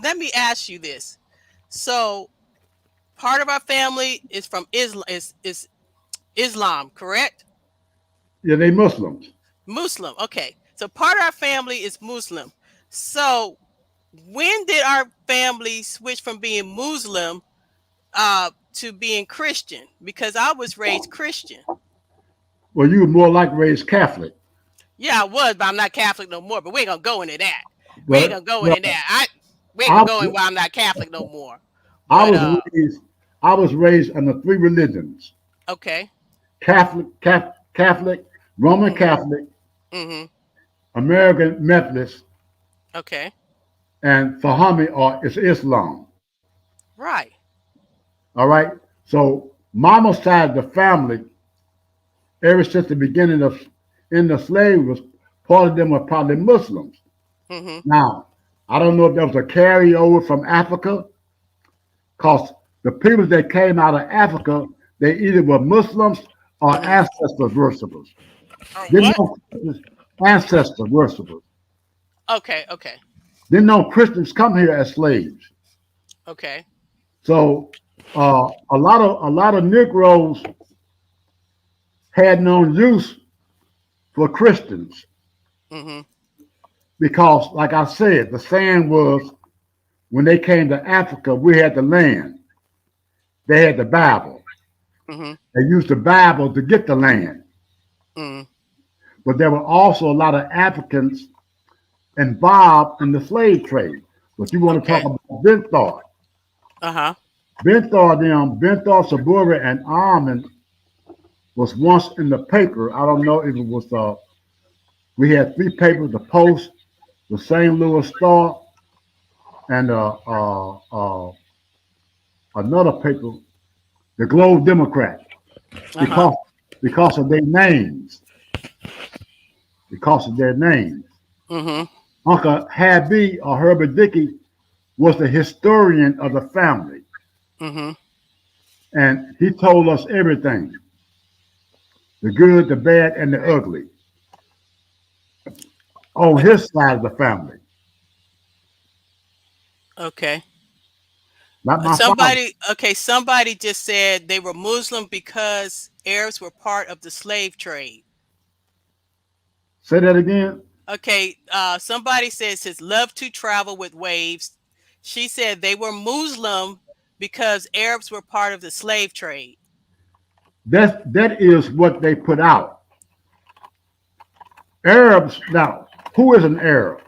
Speaker 1: Let me ask you this. So part of our family is from Islam. Is Islam correct?
Speaker 2: Yeah, they Muslims.
Speaker 1: Muslim. Okay. So part of our family is Muslim. So when did our family switch from being Muslim to being Christian? Because I was raised Christian.
Speaker 2: Well, you were more like raised Catholic.
Speaker 1: Yeah, I was, but I'm not Catholic no more. But we ain't gonna go into that. We ain't
Speaker 2: Well,
Speaker 1: gonna go into
Speaker 2: well,
Speaker 1: that. We ain't
Speaker 2: I
Speaker 1: gonna go in why I'm not Catholic no more.
Speaker 2: I
Speaker 1: But
Speaker 2: was raised I was raised under three religions:
Speaker 1: okay.
Speaker 2: Catholic, Roman
Speaker 1: Mhm.
Speaker 2: Catholic,
Speaker 1: Mhm.
Speaker 2: American Methodist,
Speaker 1: Okay.
Speaker 2: and Fahami or it's Islam.
Speaker 1: Right.
Speaker 2: All right. So Mama's side of the family, ever since the beginning of in the slave was part of them were probably Muslims.
Speaker 1: Mhm.
Speaker 2: Now, I don't know if there was a carryover from Africa, because the people that came out of Africa, they either were Muslims or
Speaker 1: Mhm.
Speaker 2: ancestor worshippers. Didn't
Speaker 1: What?
Speaker 2: know Christians, ancestor worshippers.
Speaker 1: Okay. Okay.
Speaker 2: Didn't know Christians come here as slaves.
Speaker 1: Okay.
Speaker 2: So a lot of Negroes had no use for Christians
Speaker 1: Mhm.
Speaker 2: because, like I said, the saying was when they came to Africa, we had the land. They had the Bible.
Speaker 1: Mhm.
Speaker 2: They used the Bible to get the land.
Speaker 1: Mm.
Speaker 2: But there were also a lot of Africans involved in the slave trade. But you want to talk
Speaker 1: Okay.
Speaker 2: about Benthar.
Speaker 1: Uh-huh.
Speaker 2: Benthar, Sabura, and Almond was once in the paper. I don't know if it was, we had three papers, the Post, the St. Louis Star, and another paper, the Globe Democrat,
Speaker 1: Uh-huh.
Speaker 2: because, because of their names, because of their names.
Speaker 1: Mhm.
Speaker 2: Uncle Habby or Herbert Dickey was the historian of the family,
Speaker 1: Mhm.
Speaker 2: and he told us everything, the good, the bad, and the ugly, on his side of the family,
Speaker 1: Okay.
Speaker 2: not my father.
Speaker 1: Somebody just said they were Muslim because Arabs were part of the slave trade.
Speaker 2: Say that again.
Speaker 1: Okay, somebody says his love to travel with waves. She said they were Muslim because Arabs were part of the slave trade.
Speaker 2: That is what they put out. Arabs, now, who is an Arab?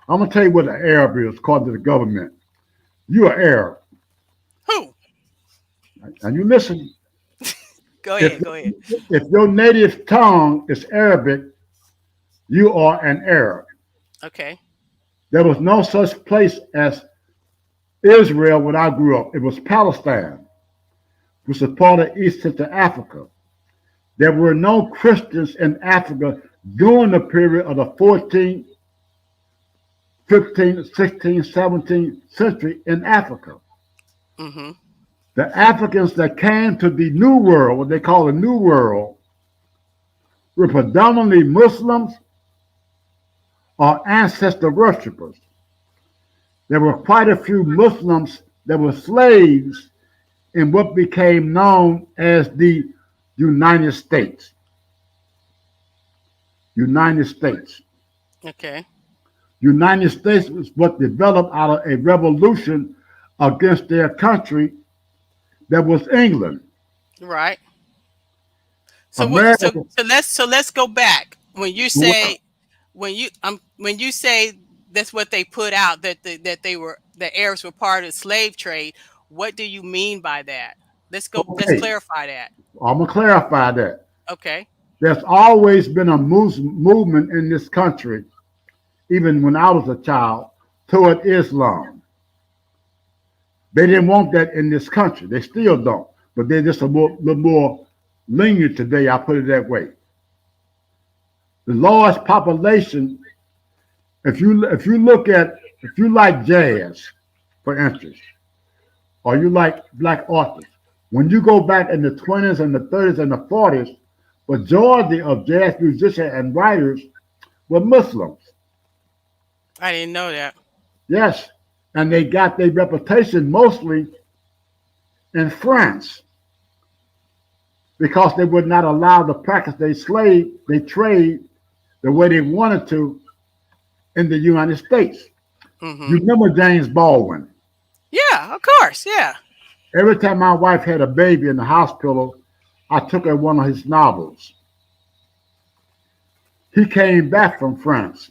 Speaker 2: I'm going to tell you what an Arab is, according to the government. You're an Arab.
Speaker 1: Who?
Speaker 2: And you listen,
Speaker 1: Go
Speaker 2: if,
Speaker 1: ahead. Go ahead.
Speaker 2: if your native tongue is Arabic, you are an Arab.
Speaker 1: Okay.
Speaker 2: There was no such place as Israel when I grew up. It was Palestine, which is part of East Central Africa. There were no Christians in Africa during the period of the 14th, 15th, 16th, 17th century in Africa.
Speaker 1: Mm-hmm.
Speaker 2: The Africans that came to the New World, what they call the New World, were predominantly Muslims or ancestor worshippers. There were quite a few Muslims that were slaves in what became known as the United States. United States.
Speaker 1: Okay.
Speaker 2: United States was what developed out of a revolution against their country that was England.
Speaker 1: Right. So what?
Speaker 2: America,
Speaker 1: So let's go back. When you
Speaker 2: well,
Speaker 1: say when you say that's what they put out that the Arabs were part of the slave trade. What do you mean by that? Let's go. Let's
Speaker 2: okay,
Speaker 1: clarify that.
Speaker 2: I'm going to clarify that.
Speaker 1: Okay.
Speaker 2: There's always been a movement in this country, even when I was a child, toward Islam. They didn't want that in this country. They still don't, but they're just a little more lenient today. I put it that way. The large population. If you look at if you like jazz, for instance, or you like black artists, when you go back in the 20s and the 30s and the 40s, majority of jazz musicians and writers were Muslims.
Speaker 1: I didn't know that.
Speaker 2: Yes, and they got their reputation mostly in France because they would not allow to practice they trade the way they wanted to in the United States.
Speaker 1: Mm-hmm.
Speaker 2: You remember James Baldwin?
Speaker 1: Yeah. Of course. Yeah.
Speaker 2: Every time my wife had a baby in the hospital, I took her one of his novels. He came back from France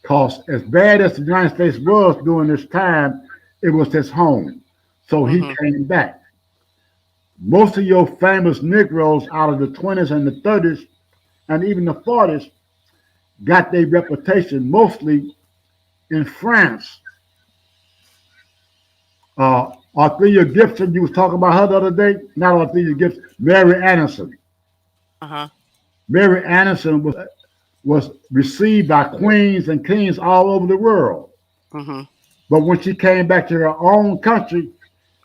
Speaker 2: because as bad as the United States was during this time, it was his home. So he
Speaker 1: Mm-hmm.
Speaker 2: came back. Most of your famous Negroes out of the 20s and the 30s and even the 40s got their reputation mostly in France. Arthea Gibson, you was talking about her the other day. Not Arthea Gibson, Mary Anderson.
Speaker 1: Uh-huh.
Speaker 2: Mary Anderson was received by queens and kings all over the world.
Speaker 1: Mm-hmm.
Speaker 2: But when she came back to her own country,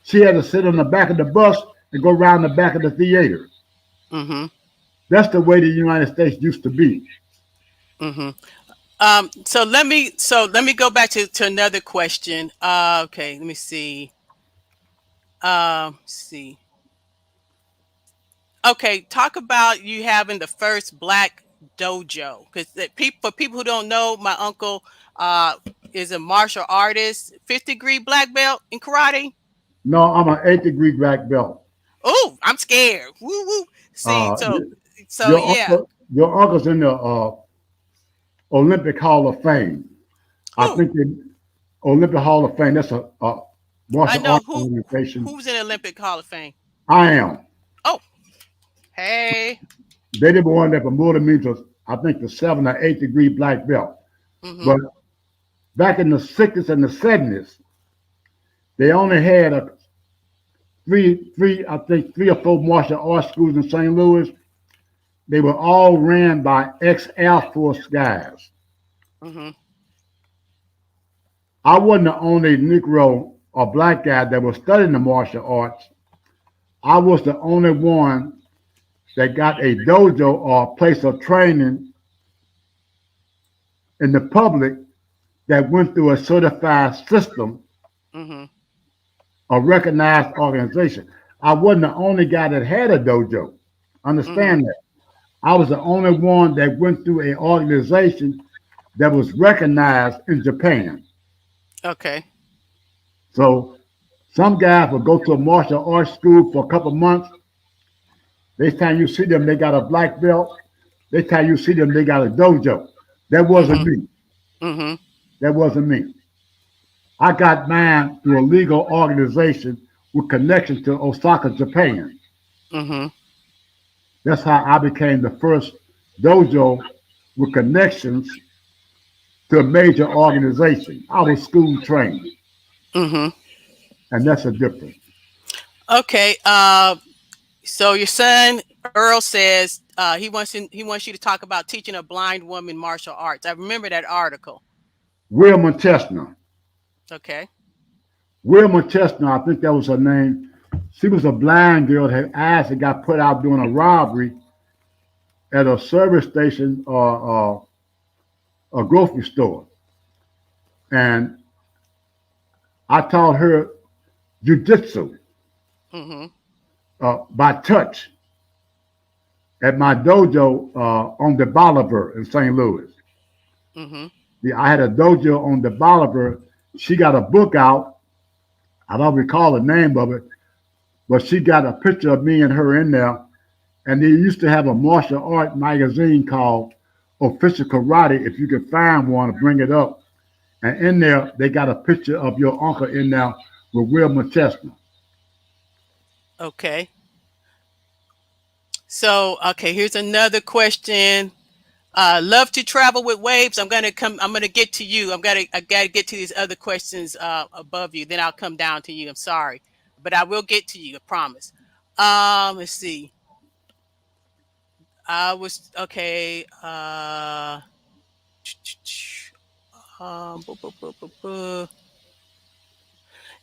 Speaker 2: she had to sit on the back of the bus and go around the back of the theater.
Speaker 1: Mm-hmm.
Speaker 2: That's the way the United States used to be.
Speaker 1: Mm-hmm. So let me go back to another question. Okay, let me see. See. Okay, talk about you having the first black dojo because people for people who don't know, my uncle uh is a martial artist, fifth degree black belt in karate.
Speaker 2: No, I'm an 8th degree black belt.
Speaker 1: Oh, I'm scared. Woo woo. See,
Speaker 2: Uh,
Speaker 1: so yeah.
Speaker 2: your uncle's in the Olympic Hall of Fame. I
Speaker 1: Who?
Speaker 2: think the Olympic Hall of Fame. That's a
Speaker 1: I
Speaker 2: martial
Speaker 1: know
Speaker 2: arts organization.
Speaker 1: who's in the Olympic Hall of Fame.
Speaker 2: I am.
Speaker 1: Oh, hey.
Speaker 2: They the one that promoted me to, I think, the 7th or 8th degree black belt.
Speaker 1: Mm-hmm.
Speaker 2: But back in the 60s and the 70s, they only had I think, 3 or 4 martial arts schools in St. Louis. They were all ran by ex-Air Force guys.
Speaker 1: Mm-hmm.
Speaker 2: I wasn't the only Negro or black guy that was studying the martial arts. I was the only one that got a dojo or a place of training in the public that went through a certified system,
Speaker 1: Mm-hmm.
Speaker 2: a recognized organization. I wasn't the only guy that had a dojo.
Speaker 1: Mm-hmm.
Speaker 2: Understand that. I was the only one that went through an organization that was recognized in Japan.
Speaker 1: Okay.
Speaker 2: So some guys will go to a martial arts school for a couple of months. Next time you see them, they got a black belt. Next time you see them, they got a dojo. That wasn't
Speaker 1: Mm-hmm.
Speaker 2: me.
Speaker 1: Mm-hmm.
Speaker 2: That wasn't me. I got mine through a legal organization with connection to Osaka, Japan.
Speaker 1: Mm-hmm.
Speaker 2: That's how I became the first dojo with connections to a major organization. I was school trained,
Speaker 1: Mm-hmm.
Speaker 2: and that's a difference.
Speaker 1: Okay. So your son Earl says he wants you to talk about teaching a blind woman martial arts. I remember that article.
Speaker 2: Wilma Chestnut.
Speaker 1: Okay.
Speaker 2: Wilma Chestnut, I think that was her name. She was a blind girl that had eyes that got put out doing a robbery at a service station or a grocery store. And I taught her jujitsu
Speaker 1: Mm-hmm.
Speaker 2: by touch at my dojo on the Bolivar in St. Louis.
Speaker 1: Mm-hmm.
Speaker 2: I had a dojo on the Bolivar. She got a book out. I don't recall the name of it, but she got a picture of me and her in there. And they used to have a martial art magazine called Official Karate. If you could find one, bring it up. And in there, they got a picture of your uncle in there with Wilma Chestnut.
Speaker 1: Okay. So okay, here's another question. Love to travel with waves. I'm gonna get to you. I gotta get to these other questions above you. Then I'll come down to you. I'm sorry, but I will get to you. I promise. Let's see. I was okay. Bu- bu- bu- bu- bu.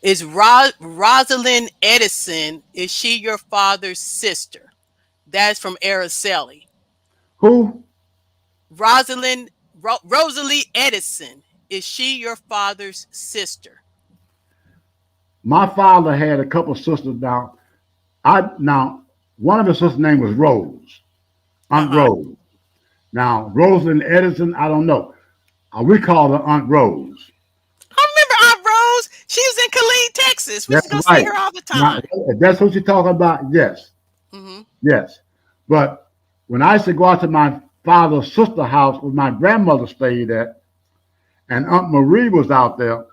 Speaker 1: Is Rosalind Edison? Is she your father's sister? That's from Araceli.
Speaker 2: Who?
Speaker 1: Rosalie Edison. Is she your father's sister?
Speaker 2: My father had a couple of sisters now. Now one of his sisters' name was Rose,
Speaker 1: Uh
Speaker 2: Aunt
Speaker 1: huh.
Speaker 2: Rose. Now Rosalind Edison, I don't know. We call her Aunt Rose.
Speaker 1: I remember Aunt Rose. She was in Killeen, Texas. We used
Speaker 2: That's
Speaker 1: to go see
Speaker 2: right.
Speaker 1: her all the
Speaker 2: Now,
Speaker 1: time.
Speaker 2: if that's what you're talking about, yes,
Speaker 1: Mm-hmm.
Speaker 2: yes. But when I used to go out to my father's sister house where my grandmother stayed at, and Aunt Marie was out there,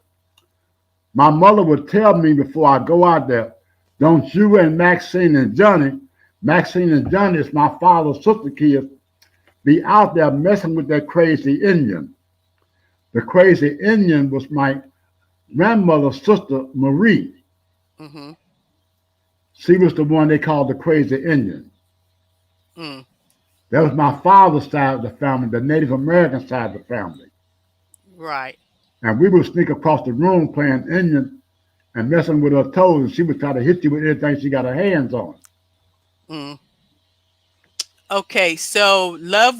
Speaker 2: my mother would tell me before I go out there, don't you and Maxine and Johnny is my father's sister kids, be out there messing with that crazy Indian. The crazy Indian was my grandmother's sister, Marie.
Speaker 1: Mm-hmm.
Speaker 2: She was the one they called the crazy Indian.
Speaker 1: Mm.
Speaker 2: That was my father's side of the family, the Native American side of the family.
Speaker 1: Right.
Speaker 2: And we would sneak across the room playing Indian and messing with her toes, and she would try to hit you with anything she got her hands on.
Speaker 1: Mm. Okay. So love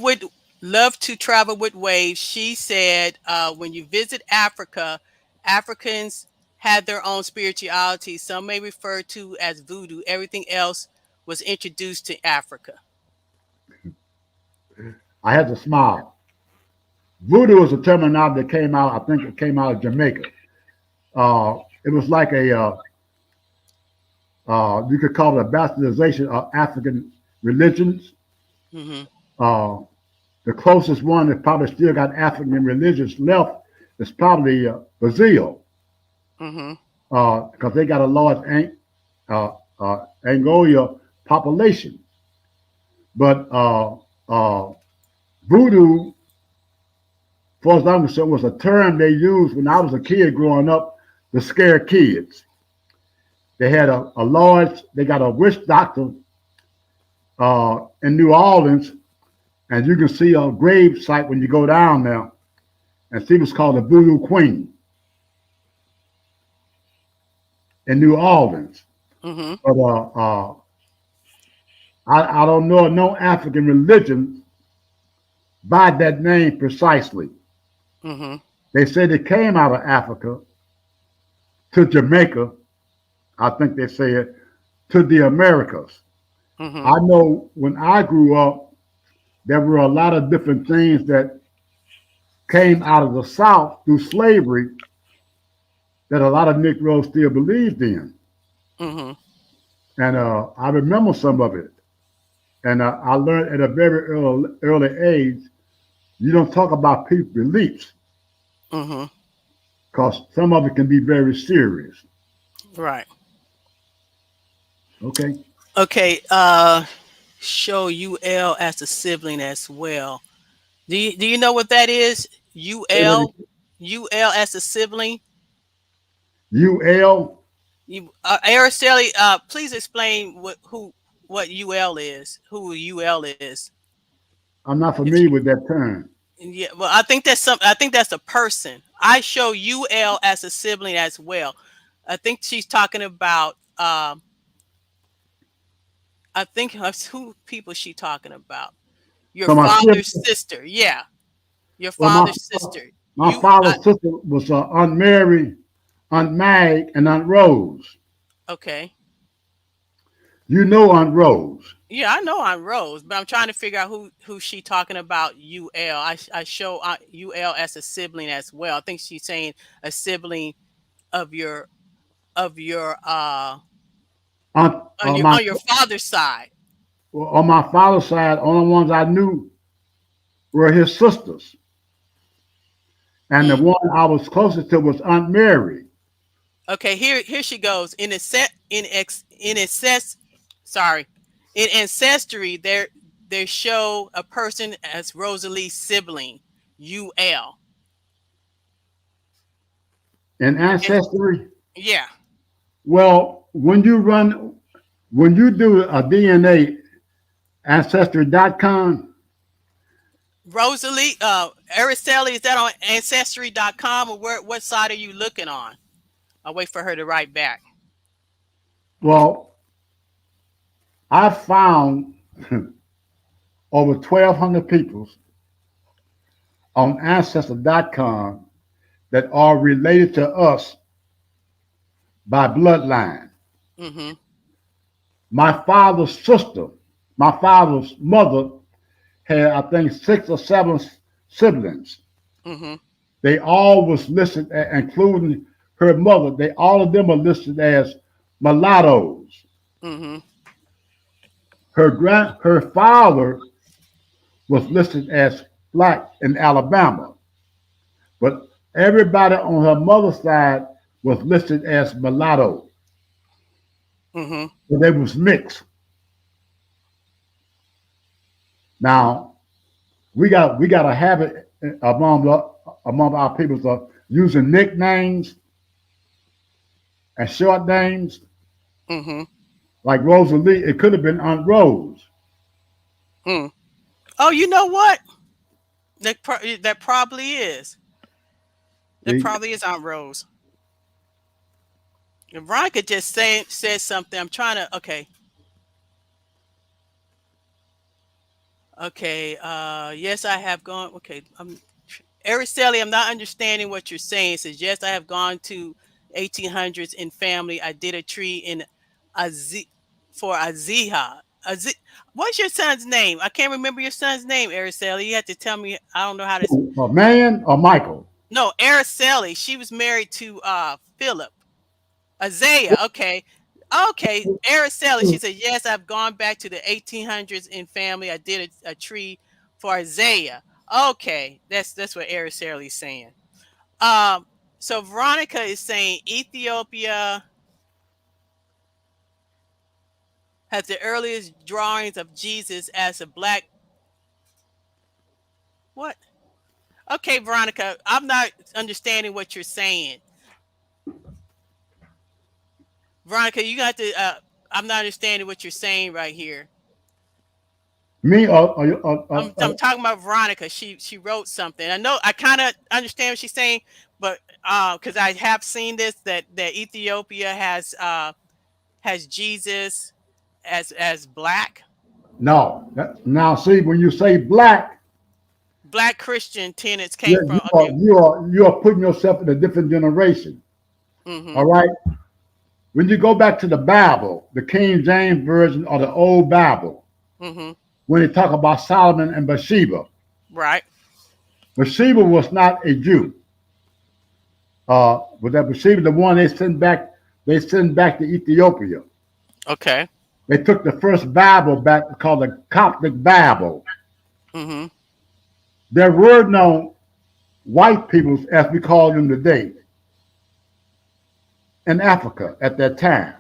Speaker 1: to travel with waves. She said when you visit Africa, Africans had their own spirituality. Some may refer to as voodoo. Everything else was introduced to Africa.
Speaker 2: I had to smile. Voodoo is a terminology that came out. I think it came out of Jamaica. It was like you could call it a bastardization of African religions.
Speaker 1: Mhm.
Speaker 2: Uh, the closest one that probably still got African religions left is probably Brazil,
Speaker 1: Mhm.
Speaker 2: because they got a large Angola population. But voodoo, far as I'm concerned, was a term they used when I was a kid growing up to scare kids. They had a large, they got a witch doctor in New Orleans, and you can see a grave site when you go down there, and she was called the Voodoo Queen in New Orleans.
Speaker 1: Mhm.
Speaker 2: But I don't know no African religion by that name precisely.
Speaker 1: Mhm.
Speaker 2: They said it came out of Africa to Jamaica. I think they say it to the Americas.
Speaker 1: Mhm.
Speaker 2: I know when I grew up, there were a lot of different things that came out of the South through slavery that a lot of Negroes still believed in.
Speaker 1: Mhm.
Speaker 2: And I remember some of it. And I learned at a very early age, you don't talk about people's beliefs
Speaker 1: Mhm.
Speaker 2: because some of it can be very serious.
Speaker 1: Right.
Speaker 2: Okay.
Speaker 1: Okay. Show UL as a sibling as well. Do you know what that is?
Speaker 2: Say that
Speaker 1: UL. UL as a sibling.
Speaker 2: UL,
Speaker 1: You, Araceli, please explain what UL is. Who UL is.
Speaker 2: I'm not
Speaker 1: If you,
Speaker 2: familiar with that term.
Speaker 1: yeah, well, I think that's some. I think that's a person. I show UL as a sibling as well. I think she's talking about. I think who people she talking about. Your
Speaker 2: So my
Speaker 1: father's
Speaker 2: sister,
Speaker 1: sister. Yeah, your
Speaker 2: well,
Speaker 1: father's sister.
Speaker 2: my
Speaker 1: You.
Speaker 2: father's sister was unmarried, Aunt Mag, and Aunt Rose.
Speaker 1: Okay.
Speaker 2: You know Aunt Rose.
Speaker 1: Yeah, I know I'm Rose, but I'm trying to figure out who she talking about. UL. I show UL as a sibling as well. I think she's saying a sibling of your
Speaker 2: Aunt,
Speaker 1: on your father's side.
Speaker 2: on my father's side, only ones I knew were his sisters. And the
Speaker 1: Mm.
Speaker 2: one I was closest to was Aunt Mary.
Speaker 1: Okay, here she goes. Sorry, in ancestry they show a person as Rosalie's sibling. UL.
Speaker 2: In
Speaker 1: Yes.
Speaker 2: Ancestry,
Speaker 1: Yeah.
Speaker 2: well, when you do a DNA, Ancestry.com,
Speaker 1: Rosalie, Araceli, is that on ancestry.com or what side are you looking on? I'll wait for her to write back.
Speaker 2: well, I found over 1,200 people on Ancestry.com that are related to us by bloodline.
Speaker 1: Mm-hmm.
Speaker 2: My father's sister, my father's mother had, I think, 6 or 7 siblings.
Speaker 1: Mm-hmm.
Speaker 2: They all was listed, including her mother. They all of them are listed as mulattoes.
Speaker 1: Mm-hmm.
Speaker 2: Her father was listed as black in Alabama, but everybody on her mother's side was listed as mulatto.
Speaker 1: Mm-hmm.
Speaker 2: So they was mixed. Now we got a habit among our people of using nicknames and short names
Speaker 1: Mm-hmm.
Speaker 2: like Rosalie. It could have been Aunt Rose.
Speaker 1: Mm. Oh, you know what? That probably is. That
Speaker 2: See,
Speaker 1: probably is Aunt Rose. If Veronica just said something, I'm trying to. Okay. Okay. Yes, I have gone. Okay. Araceli, I'm not understanding what you're saying. It says, yes, I have gone to 1800s in family. I did a tree in Azi for Aziha. Aze- What's your son's name? I can't remember your son's name, Araceli. You have to tell me. I don't know how to.
Speaker 2: A man or Michael?
Speaker 1: No, Araceli. She was married to Philip. Isaiah. Okay. Okay. Araceli. She said, yes, I've gone back to the 1800s in family. I did a tree for Isaiah. Okay. That's what Araceli is saying. Um, so Veronica is saying Ethiopia has the earliest drawings of Jesus as a black. What? Okay, Veronica, I'm not understanding what you're saying. Veronica, you got to. I'm not understanding what you're saying right here.
Speaker 2: Me
Speaker 1: I'm talking about Veronica. She wrote something. I know I kind of understand what she's saying, but because I have seen this that Ethiopia has Jesus as black
Speaker 2: no. Now, see, when you say black,
Speaker 1: black Christian tenants came
Speaker 2: you
Speaker 1: from. Okay.
Speaker 2: you are putting yourself in a different generation.
Speaker 1: Mm-hmm.
Speaker 2: All right. When you go back to the Bible, the King James version or the Old Bible,
Speaker 1: Mm-hmm.
Speaker 2: when they talk about Solomon and Bathsheba,
Speaker 1: Right.
Speaker 2: Bathsheba was not a Jew. But that Bathsheba, the one they sent back to Ethiopia.
Speaker 1: Okay.
Speaker 2: They took the first Bible back called the Coptic Bible.
Speaker 1: Mm-hmm.
Speaker 2: There were no white peoples, as we call them today, in Africa at that time.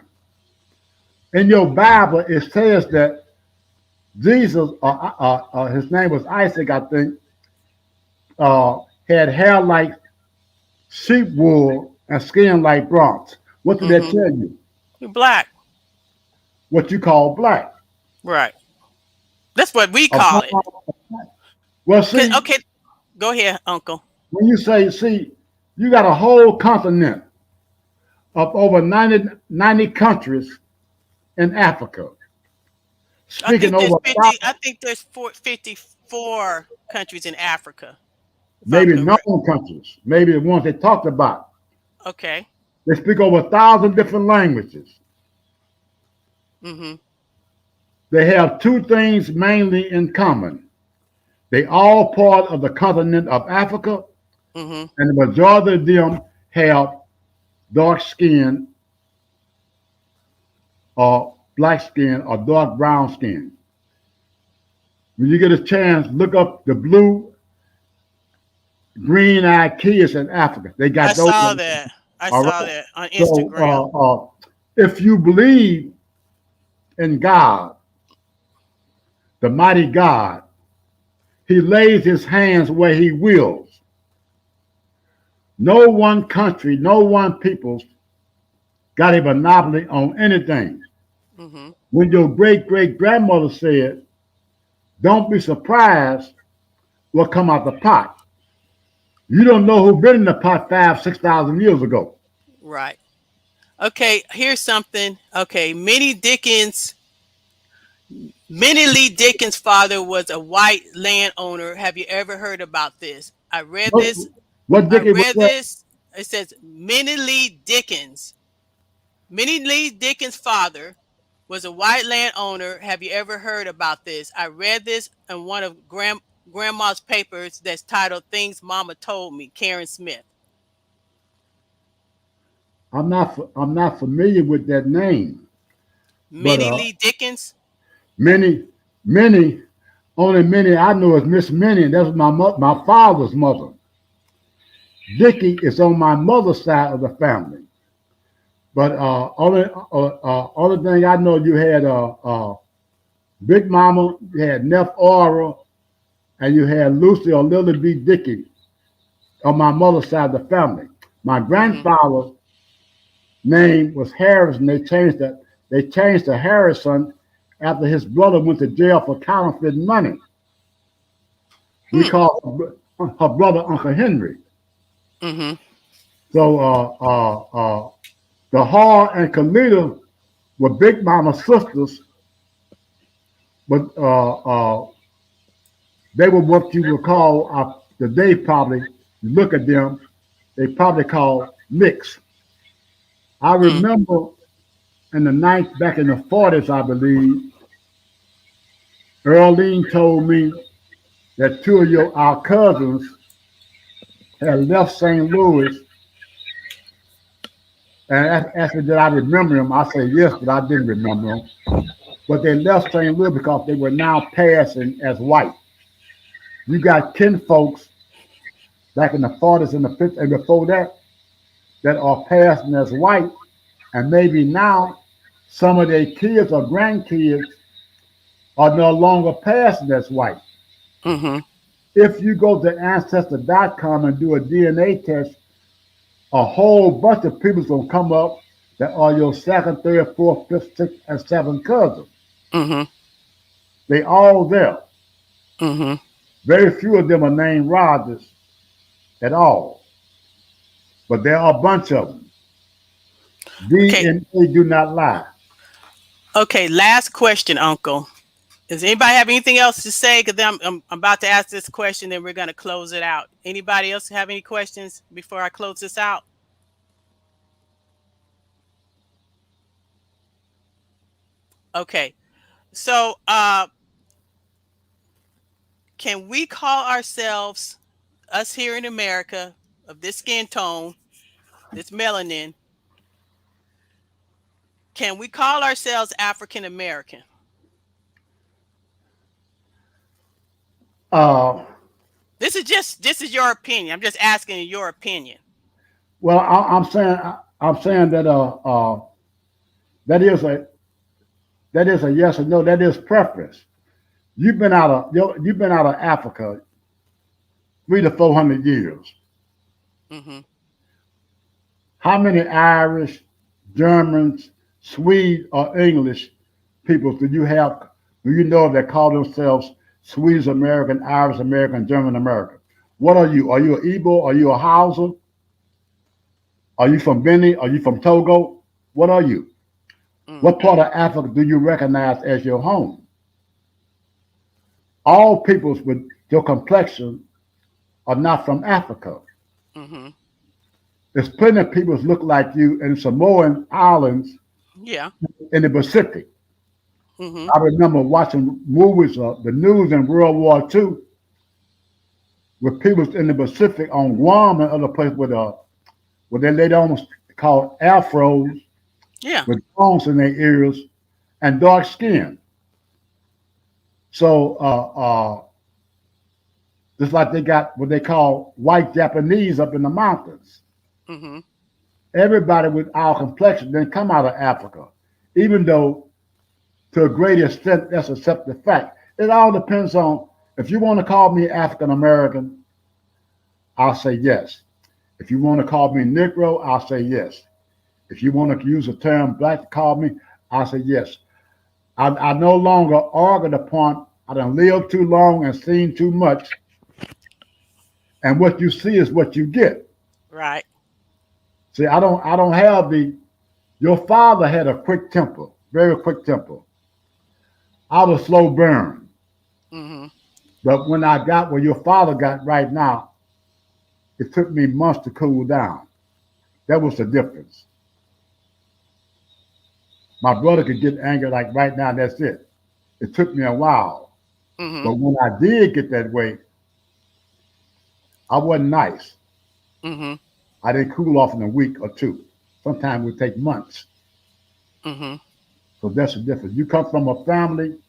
Speaker 2: In your Bible, it says that Jesus, his name was Isaac, I think, had hair like sheep wool and skin like bronze. What did that
Speaker 1: Mm-hmm.
Speaker 2: tell you?
Speaker 1: You're black.
Speaker 2: What you call black.
Speaker 1: Right. That's what we call it.
Speaker 2: Upon- Well, see,
Speaker 1: Okay. Go ahead, Uncle.
Speaker 2: when you say, see, you got a whole continent of over 90 countries in Africa,
Speaker 1: I
Speaker 2: speaking
Speaker 1: think there's
Speaker 2: over
Speaker 1: 50. I think there's 54 countries in Africa, if I'm
Speaker 2: maybe
Speaker 1: correct.
Speaker 2: known countries, maybe the ones they talked about.
Speaker 1: Okay.
Speaker 2: They speak over 1,000 different languages.
Speaker 1: Mm-hmm.
Speaker 2: They have two things mainly in common. They all part of the continent of Africa,
Speaker 1: Mm-hmm.
Speaker 2: and the majority of them have dark skin or black skin or dark brown skin. When you get a chance, look up the blue, green-eyed kids in Africa. They
Speaker 1: I
Speaker 2: got those.
Speaker 1: saw that. I
Speaker 2: All
Speaker 1: saw
Speaker 2: right.
Speaker 1: that on
Speaker 2: So,
Speaker 1: Instagram.
Speaker 2: if you believe in God, the mighty God, He lays His hands where He wills. No one country, no one people got a monopoly on anything.
Speaker 1: Mm-hmm.
Speaker 2: When your great great grandmother said, "Don't be surprised what come out the pot," you don't know who been in the pot 5, 6,000 years ago.
Speaker 1: Right. Okay. Here's something. Okay. Minnie Lee Dickens' father was a white landowner. Have you ever heard about this? I read
Speaker 2: What,
Speaker 1: this.
Speaker 2: what
Speaker 1: I
Speaker 2: Dickie was
Speaker 1: read
Speaker 2: that?
Speaker 1: this. It says Minnie Lee Dickens. Minnie Lee Dickens' father was a white landowner. Have you ever heard about this? I read this in one of Grandma's papers that's titled Things Mama Told Me, Karen Smith.
Speaker 2: I'm not familiar with that name, but
Speaker 1: Minnie Lee Dickens?
Speaker 2: many many only many I know is Miss Minnie, and that's my father's mother. Dickie is on my mother's side of the family. But only thing I know, you had Big Mama, you had Neff Aura, and you had Lucy or Lily B. Dickey on my mother's side of the family. My
Speaker 1: Mm-hmm.
Speaker 2: grandfather's name was Harrison. They changed to Harrison after his brother went to jail for counterfeiting money. We
Speaker 1: Hmm.
Speaker 2: call her brother Uncle Henry.
Speaker 1: Mm-hmm.
Speaker 2: So the Hall and Kalita were Big Mama's sisters, but they were what you would call today probably. You look at them, they probably call mixed. I
Speaker 1: Hmm.
Speaker 2: remember in the ninth back in the 40s, I believe, Earlene told me that two of our cousins had left St. Louis, and asked me did I remember them. I said yes, but I didn't remember them. But they left St. Louis because they were now passing as white. You got kin folks back in the 40s and the 50s and before that are passing as white, and maybe now some of their kids or grandkids are no longer passing as white.
Speaker 1: Mm-hmm.
Speaker 2: If you go to Ancestor.com and do a DNA test, a whole bunch of people's gonna come up that are your second, third, fourth, fifth, sixth, and seventh cousins.
Speaker 1: Mm-hmm.
Speaker 2: They all there.
Speaker 1: Mm-hmm.
Speaker 2: Very few of them are named Rogers at all, but there are a bunch of them.
Speaker 1: Okay.
Speaker 2: DNA do not lie.
Speaker 1: Okay. Last question, Uncle. Does anybody have anything else to say? Because I'm about to ask this question, then we're going to close it out. Anybody else have any questions before I close this out? Okay. So, can we call ourselves, us here in America, of this skin tone, this melanin, can we call ourselves African American?
Speaker 2: Uh,
Speaker 1: This is your opinion. I'm just asking your opinion.
Speaker 2: well, I'm saying that that is a that is a yes or no. That is preference. You've been out of Africa 300 to 400 years.
Speaker 1: Mm-hmm.
Speaker 2: How many Irish, Germans, Swede, or English people do you have? Do you know that call themselves Swedish American, Irish American, German American? What are you? Are you an Igbo? Are you a Hausa? Are you from Benin? Are you from Togo? What are you?
Speaker 1: Mm.
Speaker 2: What part of Africa do you recognize as your home? All peoples with your complexion are not from Africa.
Speaker 1: Mm-hmm.
Speaker 2: There's plenty of people that look like you in Samoan islands
Speaker 1: Yeah.
Speaker 2: in the Pacific.
Speaker 1: Mm-hmm.
Speaker 2: I remember watching movies of the news in World War II with people in the Pacific on Guam and other places with they laid almost called afros
Speaker 1: Yeah.
Speaker 2: with bones in their ears and dark skin. So just like they got what they call white Japanese up in the mountains.
Speaker 1: Mm-hmm.
Speaker 2: Everybody with our complexion didn't come out of Africa, even though to a great extent that's a accepted fact. It all depends on if you want to call me African American, I'll say yes. If you want to call me Negro, I'll say yes. If you want to use the term black to call me, I'll say yes. I no longer argue the point. I done lived too long and seen too much, and what you see is what you get.
Speaker 1: Right.
Speaker 2: See, I don't have the. Your father had a quick temper, very quick temper. I was slow burn,
Speaker 1: Mm-hmm.
Speaker 2: but when I got where your father got right now, it took me months to cool down. That was the difference. My brother could get angry like right now. That's it. It took me a while,
Speaker 1: Mm-hmm.
Speaker 2: but when I did get that way, I wasn't nice.
Speaker 1: Mm-hmm.
Speaker 2: I didn't cool off in a week or two. Sometimes it would take months.
Speaker 1: Mm-hmm.
Speaker 2: So that's the difference. You come from a family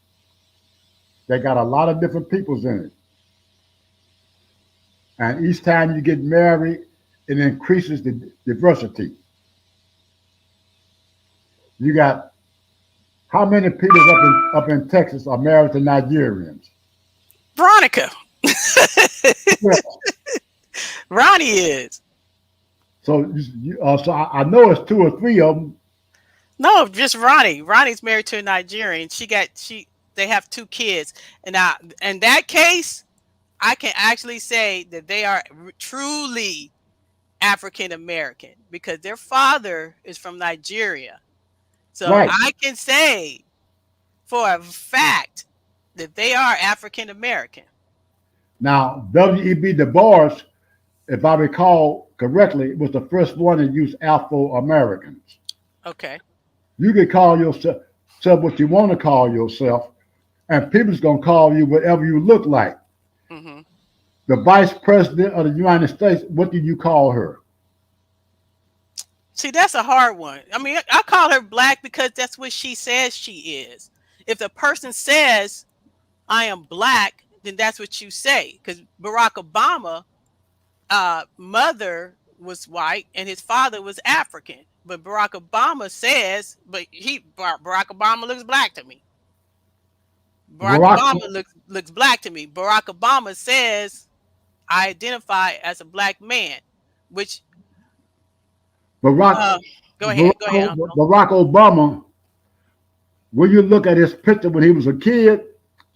Speaker 2: that got a lot of different peoples in it. And each time you get married, it increases the diversity. You got how many people up in Texas are married to Nigerians?
Speaker 1: Veronica.
Speaker 2: Well,
Speaker 1: Ronnie is.
Speaker 2: so I know it's two or three of them.
Speaker 1: No, just Ronnie. Ronnie's married to a Nigerian. They have two kids. And now in that case, I can actually say that they are truly African American because their father is from Nigeria. So
Speaker 2: Right.
Speaker 1: I can say for a fact that they are African American.
Speaker 2: Now, W.E.B. Du Bois, if I recall correctly, was the first one to use Afro Americans.
Speaker 1: Okay.
Speaker 2: You can call yourself what you want to call yourself, and people's gonna call you whatever you look like.
Speaker 1: Mm-hmm.
Speaker 2: The vice president of the United States, what do you call her?
Speaker 1: See, that's a hard one. I mean, I call her black because that's what she says she is. If the person says I am black, then that's what you say. Because Barack Obama, mother was white and his father was African. But Barack Obama says, Barack Obama looks black to me. Barack
Speaker 2: Barack,
Speaker 1: Obama looks black to me. Barack Obama says I identify as a black man, which
Speaker 2: Barack,
Speaker 1: uh, go ahead, Uncle.
Speaker 2: Barack Obama. When you look at his picture when he was a kid,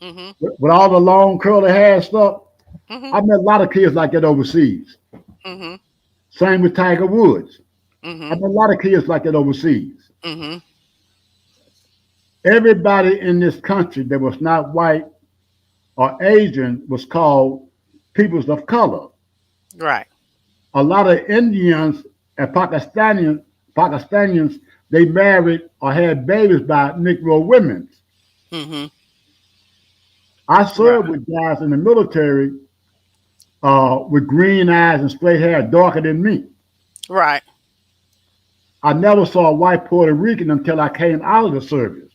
Speaker 1: Mm-hmm.
Speaker 2: with all the long curly hair stuff,
Speaker 1: Mm-hmm.
Speaker 2: I met a lot of kids like that overseas.
Speaker 1: Mm-hmm.
Speaker 2: Same with Tiger Woods. I
Speaker 1: Mm-hmm.
Speaker 2: met a lot of kids like that overseas.
Speaker 1: Mm-hmm.
Speaker 2: Everybody in this country that was not white or Asian was called peoples of color.
Speaker 1: Right.
Speaker 2: A lot of Indians and Pakistanians, they married or had babies by Negro women.
Speaker 1: Mm-hmm.
Speaker 2: I
Speaker 1: Right.
Speaker 2: served with guys in the military with green eyes and straight hair, darker than me.
Speaker 1: Right.
Speaker 2: I never saw a white Puerto Rican until I came out of the service,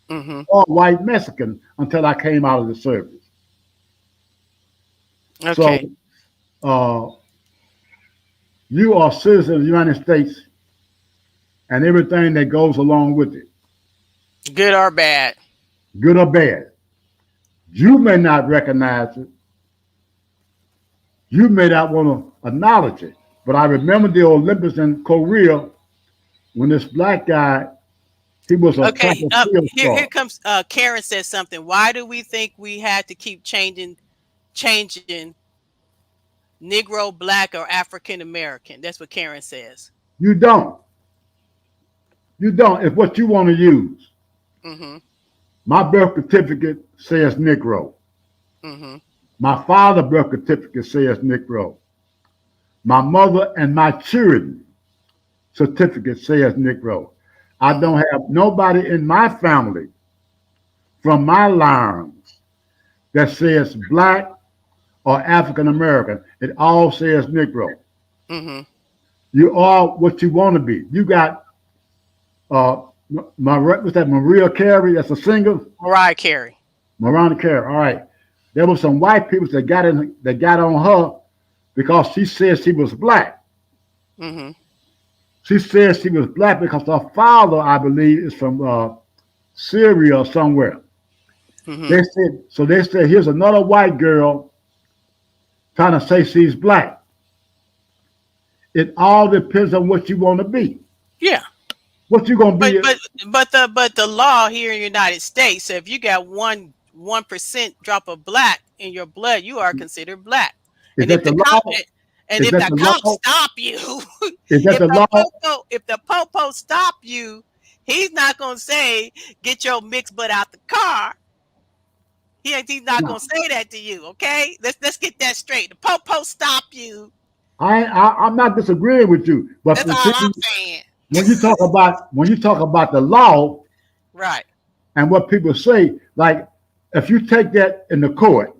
Speaker 1: Mm-hmm.
Speaker 2: or a white Mexican until I came out of the service. So
Speaker 1: Okay.
Speaker 2: uh, you are citizens of the United States and everything that goes along with it,
Speaker 1: Good or bad.
Speaker 2: good or bad. You may not recognize it. You may not want to acknowledge it. But I remember the Olympics in Korea when this black guy, he was a track
Speaker 1: Okay.
Speaker 2: and field
Speaker 1: Here
Speaker 2: star.
Speaker 1: comes Karen says something. Why do we think we had to keep changing Negro, black, or African American? That's what Karen says.
Speaker 2: You don't. You don't. It's what you want to use.
Speaker 1: Mm-hmm.
Speaker 2: My birth certificate says Negro.
Speaker 1: Mm-hmm.
Speaker 2: My father's birth certificate says Negro. My mother and my children certificate says Negro. I
Speaker 1: Mm-hmm.
Speaker 2: don't have nobody in my family from my lines that says black or African American. It all says Negro.
Speaker 1: Mm-hmm.
Speaker 2: You are what you want to be. You got uh, what's that? Maria Carey. That's a singer.
Speaker 1: Mariah Carey.
Speaker 2: Mariah Carey. All right. There were some white people that got on her because she said she was black.
Speaker 1: Mm-hmm.
Speaker 2: She said she was black because her father, I believe, is from Syria or somewhere.
Speaker 1: Mm-hmm.
Speaker 2: They said here's another white girl trying to say she's black. It all depends on what you want to be.
Speaker 1: Yeah.
Speaker 2: What you gonna
Speaker 1: But
Speaker 2: be?
Speaker 1: but but the law here in the United States, so if you got 1% drop of black in your blood, you are considered black.
Speaker 2: Is
Speaker 1: And
Speaker 2: that
Speaker 1: if
Speaker 2: the
Speaker 1: the cop
Speaker 2: law?
Speaker 1: and
Speaker 2: Is
Speaker 1: if
Speaker 2: that
Speaker 1: the
Speaker 2: the
Speaker 1: cops
Speaker 2: law?
Speaker 1: stop you,
Speaker 2: Is that the law?
Speaker 1: if the popo stop you, he's not gonna say get your mixed butt out the car. He's not gonna
Speaker 2: No.
Speaker 1: say that to you. Okay, let's get that straight. The popo stop you.
Speaker 2: I'm not disagreeing with you, but
Speaker 1: That's all
Speaker 2: see,
Speaker 1: I'm saying.
Speaker 2: when you talk about the law
Speaker 1: Right.
Speaker 2: and what people say, like if you take that in the court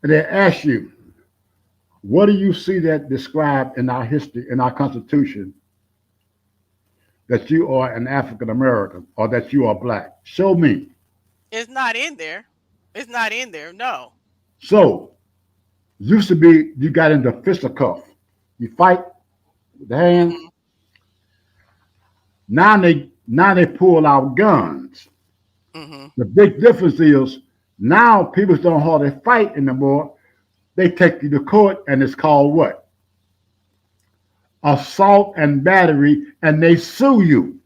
Speaker 2: and they ask you, what do you see that described in our history, in our Constitution, that you are an African American or that you are black? Show me.
Speaker 1: It's not in there. It's not in there. No.
Speaker 2: So used to be you got into fisticuff, you fight with the hands.
Speaker 1: Hmm.
Speaker 2: Now they pull out guns.
Speaker 1: Hmm.
Speaker 2: The big difference is now people don't hardly fight anymore. They take you to court and it's called what? Assault and battery, and they sue you.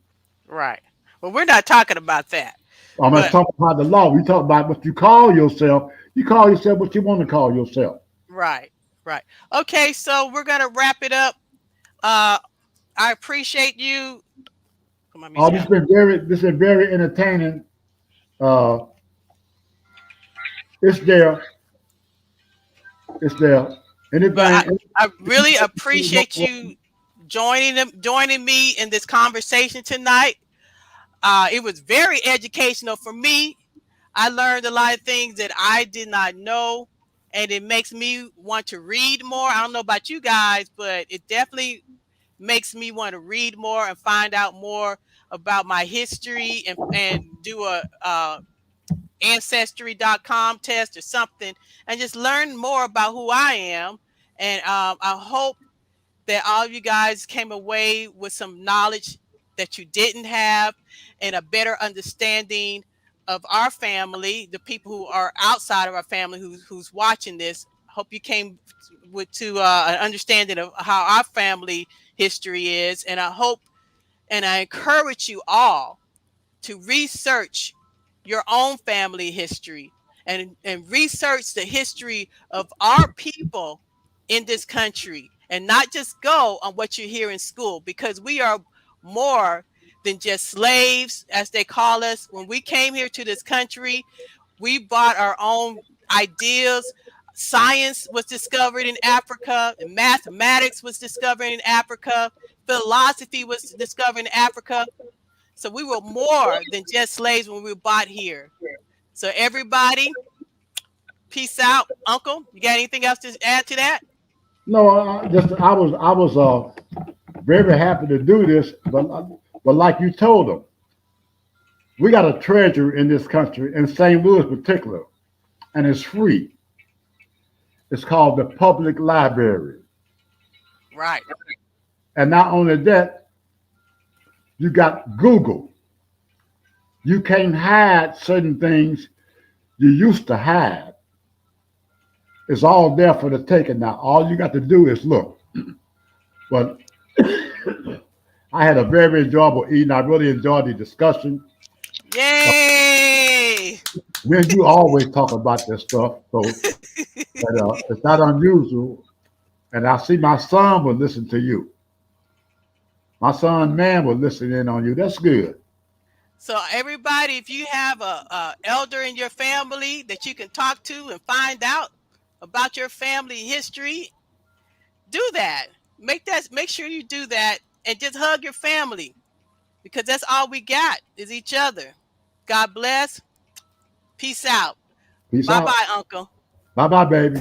Speaker 1: Right. Well, we're not talking about that.
Speaker 2: I'm not
Speaker 1: But
Speaker 2: talking about the law. We talk about what you call yourself. You call yourself what you want to call yourself.
Speaker 1: right, right. Okay, so we're gonna wrap it up. Uh, I appreciate you. Put my
Speaker 2: Oh,
Speaker 1: music
Speaker 2: this has
Speaker 1: out.
Speaker 2: been very entertaining. Uh, it's there. It's there.
Speaker 1: But
Speaker 2: Anything.
Speaker 1: I really appreciate you joining me in this conversation tonight. It was very educational for me. I learned a lot of things that I did not know, and it makes me want to read more. I don't know about you guys, but it definitely makes me want to read more and find out more about my history, and do a ancestry.com test or something, and just learn more about who I am. And I hope that all of you guys came away with some knowledge that you didn't have, and a better understanding of our family, the people who are outside of our family who's watching this. Hope you came with to an understanding of how our family history is, and I hope and I encourage you all to research your own family history, and research the history of our people in this country, and not just go on what you hear in school, because we are more than just slaves, as they call us. When we came here to this country, we brought our own ideas. Science was discovered in Africa, and mathematics was discovered in Africa, philosophy was discovered in Africa. So we were more than just slaves when we were bought here. So everybody, peace out. Uncle, you got anything else to add to that?
Speaker 2: No, just I was very happy to do this, but like you told them, we got a treasure in this country, in St. Louis in particular, and it's free. It's called the public library.
Speaker 1: Right.
Speaker 2: And not only that, you got Google. You can't hide certain things you used to hide. It's all there for the taking now. All you got to do is look. But I had a very enjoyable evening. I really enjoyed the discussion.
Speaker 1: Yay!
Speaker 2: When you always talk about this stuff, so it's not unusual. And I see my son will listen to you. My son, man, will listen in on you. That's good.
Speaker 1: So everybody, if you have a elder in your family that you can talk to and find out about your family history, do that. Make sure you do that, and just hug your family, because that's all we got is each other. God bless. Peace out.
Speaker 2: Peace
Speaker 1: Bye
Speaker 2: out.
Speaker 1: bye, Uncle.
Speaker 2: Bye bye, baby.